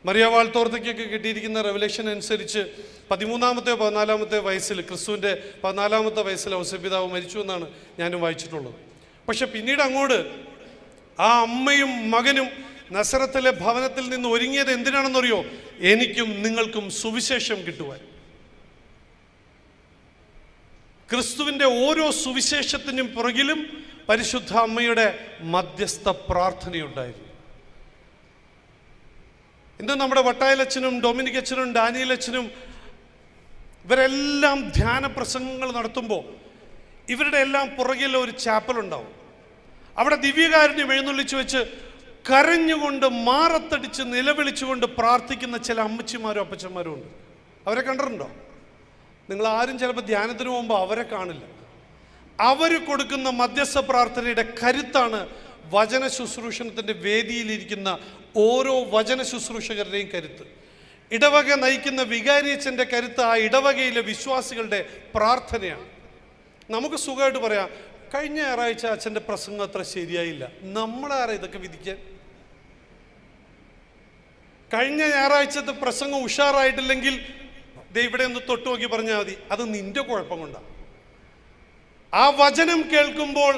മറിയ വാൾത്തോർത്തയ്ക്കൊക്കെ കിട്ടിയിരിക്കുന്ന റെവലേഷൻ അനുസരിച്ച് 13-ാമത്തെയോ 14-ാമത്തെ വയസ്സിൽ, ക്രിസ്തുവിൻ്റെ 14-ാമത്തെ വയസ്സിൽ ഔസേപിതാവ് മരിച്ചു എന്നാണ് ഞാനും വായിച്ചിട്ടുള്ളത്. പക്ഷെ പിന്നീട് അങ്ങോട്ട് ആ അമ്മയും മകനും നസറത്തിലെ ഭവനത്തിൽ നിന്ന് ഒരുങ്ങിയത് എന്തിനാണെന്നറിയോ? എനിക്കും നിങ്ങൾക്കും സുവിശേഷം കിട്ടുവാൻ. ക്രിസ്തുവിൻ്റെ ഓരോ സുവിശേഷത്തിനും പുറകിലും പരിശുദ്ധ അമ്മയുടെ മധ്യസ്ഥ പ്രാർത്ഥനയുണ്ടായിരുന്നു. ഇന്ന് നമ്മുടെ വട്ടായലച്ചനും ഡൊമിനിക് അച്ഛനും ഡാനിയൽ അച്ഛനും ഇവരെല്ലാം ധ്യാന പ്രസംഗങ്ങൾ നടത്തുമ്പോൾ ഇവരുടെ എല്ലാം പുറകിൽ ഒരു ചാപ്പൽ ഉണ്ടാവും. അവിടെ ദിവ്യകാരുണ്യം എഴുന്നള്ളിച്ചു വെച്ച് കരഞ്ഞുകൊണ്ട് മാറത്തടിച്ച് നിലവിളിച്ചുകൊണ്ട് പ്രാർത്ഥിക്കുന്ന ചില അമ്മച്ചിമാരും അപ്പച്ചന്മാരും ഉണ്ട്. അവരെ കണ്ടിട്ടുണ്ടോ? നിങ്ങൾ ആരും ചിലപ്പോൾ ധ്യാനത്തിന് പോകുമ്പോൾ അവരെ കാണില്ല. അവർ കൊടുക്കുന്ന മധ്യസ്ഥ പ്രാർത്ഥനയുടെ കരുത്താണ് വചന ശുശ്രൂഷണത്തിൻ്റെ വേദിയിലിരിക്കുന്ന ഓരോ വചന ശുശ്രൂഷകരുടെയും കരുത്ത്. ഇടവക നയിക്കുന്ന വികാരിയച്ഛൻ്റെ കരുത്ത് ആ ഇടവകയിലെ വിശ്വാസികളുടെ പ്രാർത്ഥനയാണ്. നമുക്ക് സുഖമായിട്ട് പറയാം, കഴിഞ്ഞ ഞായറാഴ്ച അച്ഛൻ്റെ പ്രസംഗം അത്ര ശരിയായില്ല. നമ്മളാരാ ഇതൊക്കെ വിധിക്കാൻ? കഴിഞ്ഞ ഞായറാഴ്ചത്തെ പ്രസംഗം ഉഷാറായിട്ടില്ലെങ്കിൽ ഇവിടെ ഒന്ന് തൊട്ടു നോക്കി പറഞ്ഞാൽ മതി, അത് നിന്റെ കുഴപ്പം കൊണ്ടാണ്. ആ വചനം കേൾക്കുമ്പോൾ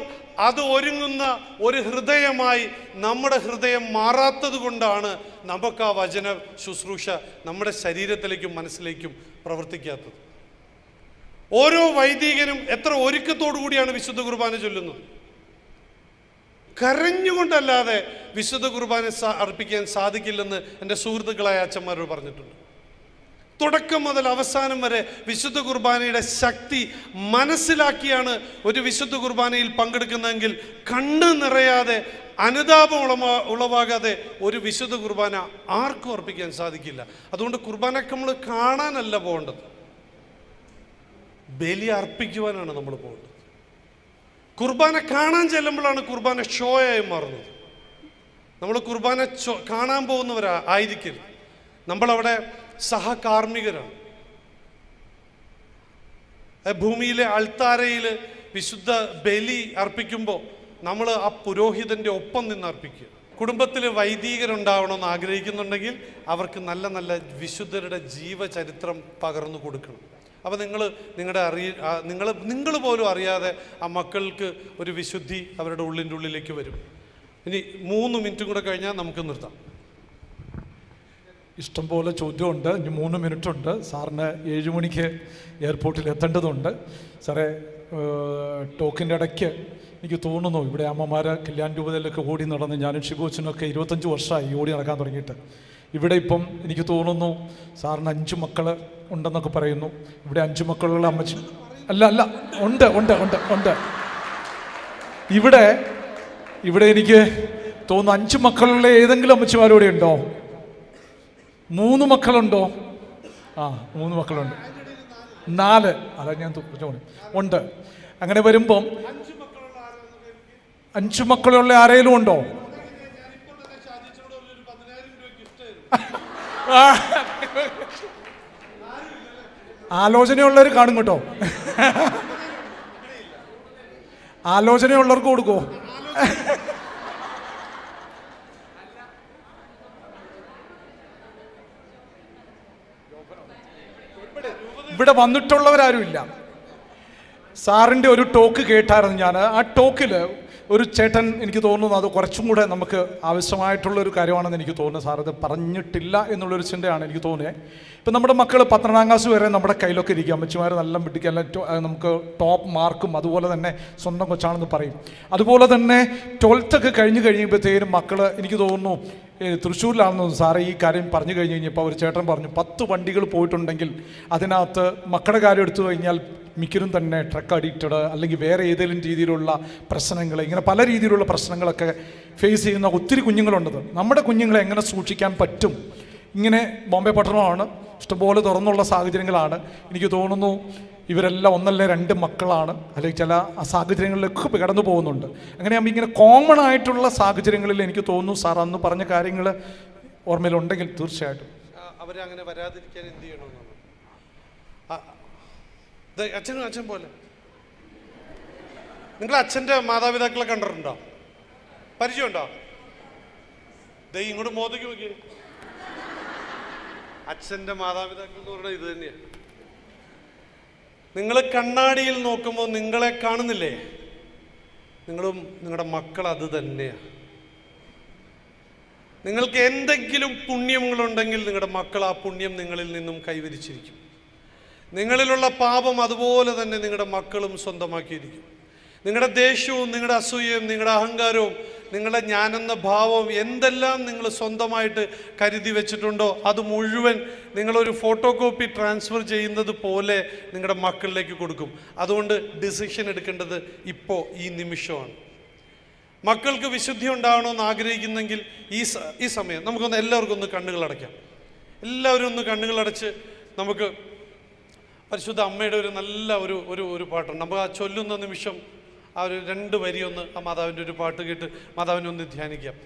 അത് ഒരുങ്ങുന്ന ഒരു ഹൃദയമായി നമ്മുടെ ഹൃദയം മാറാത്തത് കൊണ്ടാണ് നമുക്ക് ആ വചന ശുശ്രൂഷ നമ്മുടെ ശരീരത്തിലേക്കും മനസ്സിലേക്കും പ്രവർത്തിക്കാത്തത്. ഓരോ വൈദികനും എത്ര ഒരുക്കത്തോടു കൂടിയാണ് വിശുദ്ധ കുർബാന ചൊല്ലുന്നത്. കരഞ്ഞുകൊണ്ടല്ലാതെ വിശുദ്ധ കുർബാന അർപ്പിക്കാൻ സാധിക്കില്ലെന്ന് എൻ്റെ സുഹൃത്തുക്കളായ അച്ഛന്മാരോട് പറഞ്ഞിട്ടുണ്ട്. തുടക്കം മുതൽ അവസാനം വരെ വിശുദ്ധ കുർബാനയുടെ ശക്തി മനസ്സിലാക്കിയാണ് ഒരു വിശുദ്ധ കുർബാനയിൽ പങ്കെടുക്കുന്നതെങ്കിൽ കണ്ണ് നിറയാതെ അനുതാപം ഉളവാകാതെ ഒരു വിശുദ്ധ കുർബാന ആർക്കും അർപ്പിക്കാൻ സാധിക്കില്ല. അതുകൊണ്ട് കുർബാനക്ക് നമ്മൾ കാണാനല്ല പോകേണ്ടത്, ബലി അർപ്പിക്കുവാനാണ് നമ്മൾ പോകേണ്ടത്. കുർബാന കാണാൻ ചെല്ലുമ്പോഴാണ് കുർബാന ഷോയായി മാറുന്നത്. നമ്മൾ കുർബാന കാണാൻ പോകുന്നവരായിരിക്കരുത്, നമ്മളവിടെ സഹകാർമ്മികരാണ്. ഭൂമിയിലെ അൾത്താരയിൽ വിശുദ്ധ ബലി അർപ്പിക്കുമ്പോൾ നമ്മൾ ആ പുരോഹിതൻ്റെ ഒപ്പം നിന്ന് അർപ്പിക്കുക. കുടുംബത്തിൽ വൈദികരുണ്ടാവണമെന്ന് ആഗ്രഹിക്കുന്നുണ്ടെങ്കിൽ അവർക്ക് നല്ല നല്ല വിശുദ്ധരുടെ ജീവചരിത്രം പകർന്നു കൊടുക്കണം. അപ്പോൾ നിങ്ങൾ പോലും അറിയാതെ ആ മക്കൾക്ക് ഒരു വിശുദ്ധി അവരുടെ ഉള്ളിൻ്റെ ഉള്ളിലേക്ക് വരും. ഇനി 3 മിനിറ്റും കൂടെ കഴിഞ്ഞാൽ നമുക്ക് നിർത്താം. ഇഷ്ടംപോലെ ചോദ്യമുണ്ട്. ഇനി 3 മിനിറ്റുണ്ട്. സാറിന് 7 മണിക്ക് എയർപോർട്ടിൽ എത്തേണ്ടതുണ്ട്. സാറേ, ടോക്കിൻ്റെ ഇടയ്ക്ക് എനിക്ക് തോന്നുന്നു ഇവിടെ അമ്മമാർ കല്യാൺ രൂപതയിലൊക്കെ ഓടി നടന്ന്, ഞാനും ഷിബോച്ചനൊക്കെ 25 വർഷമായി ഓടി നടക്കാൻ തുടങ്ങിയിട്ട്. ഇവിടെ ഇപ്പം എനിക്ക് തോന്നുന്നു സാറിന് 5 മക്കൾ ഉണ്ടെന്നൊക്കെ പറയുന്നു. ഇവിടെ 5 മക്കളുള്ള അമ്മച്ചി അല്ല ഉണ്ട് ഉണ്ട് ഉണ്ട് ഉണ്ട് ഇവിടെ എനിക്ക് തോന്നുന്നു 5 മക്കളുള്ള ഏതെങ്കിലും അമ്മച്ചിമാരോടെ ഉണ്ടോ? 3 മക്കളുണ്ടോ? 3 മക്കളുണ്ട്. 4 അതാ ഞാൻ ഉണ്ട്. അങ്ങനെ വരുമ്പം 5 മക്കളുള്ള ആരെങ്കിലും ഉണ്ടോ? ആലോചനയുള്ളവർ കാണും കേട്ടോ. ആലോചനയുള്ളവർക്ക് കൊടുക്കോ? ഇവിടെ വന്നിട്ടുള്ളവരാരുമില്ല. സാറിൻ്റെ ഒരു ടോക്ക് കേട്ടായിരുന്നു ഞാൻ. ആ ടോക്കിൽ ഒരു ചേട്ടൻ, എനിക്ക് തോന്നുന്നു അത് കുറച്ചും കൂടെ നമുക്ക് ആവശ്യമായിട്ടുള്ളൊരു കാര്യമാണെന്ന് എനിക്ക് തോന്നുന്നു. സാർ അത് പറഞ്ഞിട്ടില്ല എന്നുള്ളൊരു ചിന്തയാണ് എനിക്ക് തോന്നിയത്. ഇപ്പം നമ്മുടെ മക്കൾ 12ാം ക്ലാസ് വരെ നമ്മുടെ കയ്യിലൊക്കെ ഇരിക്കും. അമ്മച്ചിമാർ നല്ല പിടിക്കുക, നമുക്ക് ടോപ്പ് മാർക്കും അതുപോലെ തന്നെ സ്വന്തം കൊച്ചാണെന്ന് പറയും. അതുപോലെ തന്നെ 12th ഒക്കെ കഴിയുമ്പോഴത്തേനും മക്കൾ, എനിക്ക് തോന്നുന്നു തൃശ്ശൂരിലാണെന്ന് സാറേ ഈ കാര്യം പറഞ്ഞു കഴിഞ്ഞപ്പോൾ ഒരു ചേട്ടൻ പറഞ്ഞു 10 വണ്ടികൾ പോയിട്ടുണ്ടെങ്കിൽ അതിനകത്ത് മക്കളുടെ കാര്യം എടുത്തു കഴിഞ്ഞാൽ മിക്കരും തന്നെ ട്രക്ക് അഡിക്റ്റഡ് അല്ലെങ്കിൽ വേറെ ഏതെങ്കിലും രീതിയിലുള്ള പ്രശ്നങ്ങൾ, ഇങ്ങനെ പല രീതിയിലുള്ള പ്രശ്നങ്ങളൊക്കെ ഫേസ് ചെയ്യുന്ന ഒത്തിരി കുഞ്ഞുങ്ങളുണ്ടത്. നമ്മുടെ കുഞ്ഞുങ്ങളെ എങ്ങനെ സൂക്ഷിക്കാൻ പറ്റും? ഇങ്ങനെ ബോംബെ പട്ടണമാണ്, ഇഷ്ടംപോലെ തുറന്നുള്ള സാഹചര്യങ്ങളാണ്. എനിക്ക് തോന്നുന്നു ഇവരെല്ലാം 1 അല്ലെങ്കിൽ 2 മക്കളാണ്, അല്ലെങ്കിൽ ചില സാഹചര്യങ്ങളിലൊക്കെ കടന്നു പോകുന്നുണ്ട്. അങ്ങനെയാകുമ്പോൾ ഇങ്ങനെ കോമൺ ആയിട്ടുള്ള സാഹചര്യങ്ങളിൽ എനിക്ക് തോന്നുന്നു സാർ അന്ന് പറഞ്ഞ കാര്യങ്ങൾ ഓർമ്മയിലുണ്ടെങ്കിൽ തീർച്ചയായിട്ടും അവരങ്ങനെ വരാതിരിക്കാൻ എന്ത് ചെയ്യണമെന്നാണ്. അച്ഛൻ പോലെ നിങ്ങൾ അച്ഛൻ്റെ മാതാപിതാക്കളെ കണ്ടിട്ടുണ്ടോ? പരിചയമുണ്ടോ? ഇങ്ങോട്ട് മോദിക്ക് നോക്കി. അച്ഛൻ്റെ മാതാപിതാക്കൾ എന്ന് പറഞ്ഞാൽ ഇത് തന്നെയാണ്. നിങ്ങൾ കണ്ണാടിയിൽ നോക്കുമ്പോൾ നിങ്ങളെ കാണുന്നില്ലേ? നിങ്ങളും നിങ്ങളുടെ മക്കൾ അത് തന്നെയാണ്. നിങ്ങൾക്ക് എന്തെങ്കിലും പുണ്യങ്ങളുണ്ടെങ്കിൽ നിങ്ങളുടെ മക്കൾ ആ പുണ്യം നിങ്ങളിൽ നിന്നും കൈവരിച്ചിരിക്കും. നിങ്ങളിലുള്ള പാപം അതുപോലെ തന്നെ നിങ്ങളുടെ മക്കളും സ്വന്തമാക്കിയിരിക്കും. നിങ്ങളുടെ ദേഷ്യവും നിങ്ങളുടെ അസൂയയും നിങ്ങളുടെ അഹങ്കാരവും നിങ്ങളുടെ ഞാനെന്ന ഭാവവും എന്തെല്ലാം നിങ്ങൾ സ്വന്തമായിട്ട് കരുതി വെച്ചിട്ടുണ്ടോ അത് മുഴുവൻ നിങ്ങളൊരു ഫോട്ടോ കോപ്പി ട്രാൻസ്ഫർ ചെയ്യുന്നത് പോലെ നിങ്ങളുടെ മക്കളിലേക്ക് കൊടുക്കും. അതുകൊണ്ട് ഡിസിഷൻ എടുക്കേണ്ടത് ഇപ്പോൾ ഈ നിമിഷമാണ്. മക്കൾക്ക് വിശുദ്ധി ഉണ്ടാവണമെന്ന് ആഗ്രഹിക്കുന്നെങ്കിൽ ഈ സമയം നമുക്കൊന്ന് എല്ലാവർക്കും ഒന്ന് കണ്ണുകളടയ്ക്കാം. എല്ലാവരും ഒന്ന് കണ്ണുകളടച്ച് നമുക്ക് പരിശുദ്ധ അമ്മയുടെ ഒരു നല്ല ഒരു പാട്ടുണ്ട്. നമുക്ക് ആ ചൊല്ലുന്ന നിമിഷം ആ ഒരു 2 വരി ഒന്ന് ആ മാതാവിൻ്റെ ഒരു പാട്ട് കേട്ട് മാതാവിനെ ഒന്ന് ധ്യാനിക്കാം.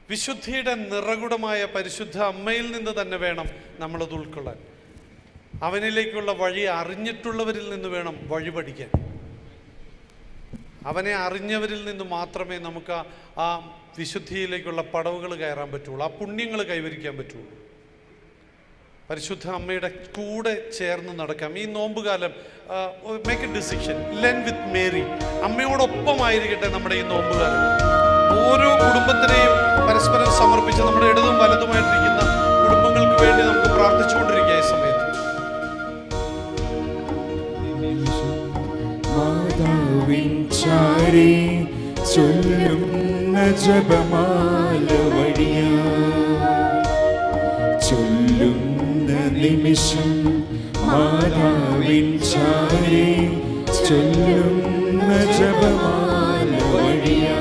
വിശുദ്ധിയുടെ നിറകുടമായ പരിശുദ്ധ അമ്മയിൽ നിന്ന് തന്നെ വേണം നമ്മളത് ഉൾക്കൊള്ളാൻ. അവനിലേക്കുള്ള വഴി അറിഞ്ഞിട്ടുള്ളവരിൽ നിന്ന് വേണം വഴി പഠിക്കാൻ. അവനെ അറിഞ്ഞവരിൽ നിന്ന് മാത്രമേ നമുക്ക് ആ വിശുദ്ധിയിലേക്കുള്ള പടവുകൾ കയറാൻ പറ്റുള്ളൂ, ആ പുണ്യങ്ങൾ കൈവരിക്കാൻ പറ്റുള്ളൂ. പരിശുദ്ധ അമ്മയുടെ കൂടെ ചേർന്ന് നടക്കാം. ഈ നോമ്പുകാലം make a decision, Lent with Mary. അമ്മയോടൊപ്പമായിരിക്കട്ടെ നമ്മുടെ ഈ നോമ്പുകാലം. ഓരോ കുടുംബത്തിനെയും പരസ്പരം സമർപ്പിച്ച് നമ്മുടെ ഇടതും വലതുമായിട്ടിരിക്കുന്ന കുടുംബങ്ങൾക്ക് വേണ്ടി നമുക്ക് പ്രാർത്ഥിച്ചുകൊണ്ടിരിക്കുക. ഈ സമയത്ത് ജപമാല വഴിയാ ചൊല്ലുന്ന നിമിഷം മാതാവിൻ ചാരേ ചൊല്ലുന്ന ജപമാല വഴിയാ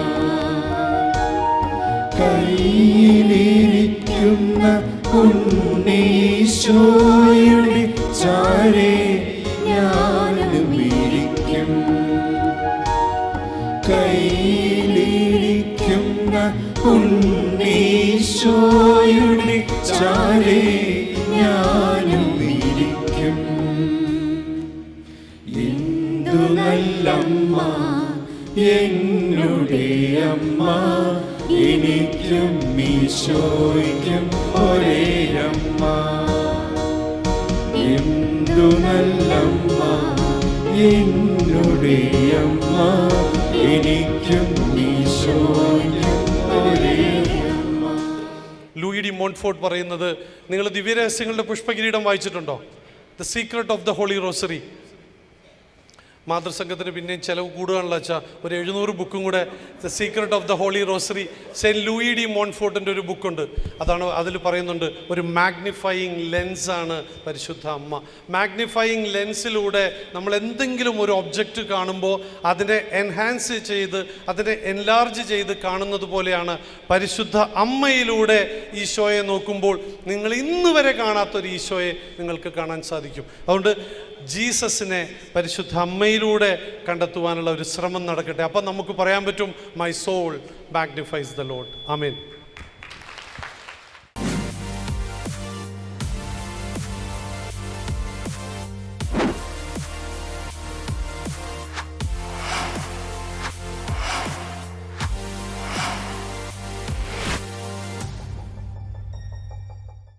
കയ്യിലിരിക്കുന്ന ഉണ്ണീശോയുടെ ചാരേ ഞാനും ഇരിക്കും കയ്യിലിരിക്കുന്ന ഉണ്ണീശോയുടെ ചാരേ ഞാനും ഇരിക്കും എന്തു നല്ലമ്മ എന്നുടെ അമ്മ എനിക്കും ഈശോയ്ക്കും ഒരേ അമ്മ എന്തു നല്ലമ്മ എന്നുടെ അമ്മ എനിക്കും ഈശോയ്ക്കും ഒരേ അമ്മ. ലൂയി ഡി മോൺഫോർട്ട് പറയുന്നത്, നിങ്ങൾ ദിവ്യരഹസ്യങ്ങളുടെ പുഷ്പകിരീടം വായിച്ചിട്ടുണ്ടോ? The secret of the holy rosary. മാതൃസംഘത്തിന് പിന്നെയും ചിലവ് കൂടുകയാണല്ലോ വെച്ചാൽ ഒരു 700 ബുക്കും കൂടെ the secret of the holy rosary Saint Louis de മോൺഫോർട്ടിൻ്റെ ഒരു ബുക്കുണ്ട്. അതാണ് അതിൽ പറയുന്നുണ്ട്, ഒരു മാഗ്നിഫയിങ് ലെൻസാണ് പരിശുദ്ധ അമ്മ. മാഗ്നിഫയിങ് ലെൻസിലൂടെ നമ്മൾ എന്തെങ്കിലും ഒരു ഒബ്ജക്റ്റ് കാണുമ്പോൾ അതിനെ എൻഹാൻസ് ചെയ്ത് അതിനെ എൻലാർജ് ചെയ്ത് കാണുന്നത് പോലെയാണ് പരിശുദ്ധ അമ്മയിലൂടെ ഈശോയെ നോക്കുമ്പോൾ നിങ്ങൾ ഇന്ന് വരെ കാണാത്തൊരു ഈശോയെ നിങ്ങൾക്ക് കാണാൻ സാധിക്കും. അതുകൊണ്ട് ജീസസിനെ പരിശുദ്ധ അമ്മയിലൂടെ കണ്ടെത്തുവാനുള്ള ഒരു ശ്രമം നടക്കട്ടെ. അപ്പം നമുക്ക് പറയാൻ പറ്റും, my soul magnifies the Lord. Amen.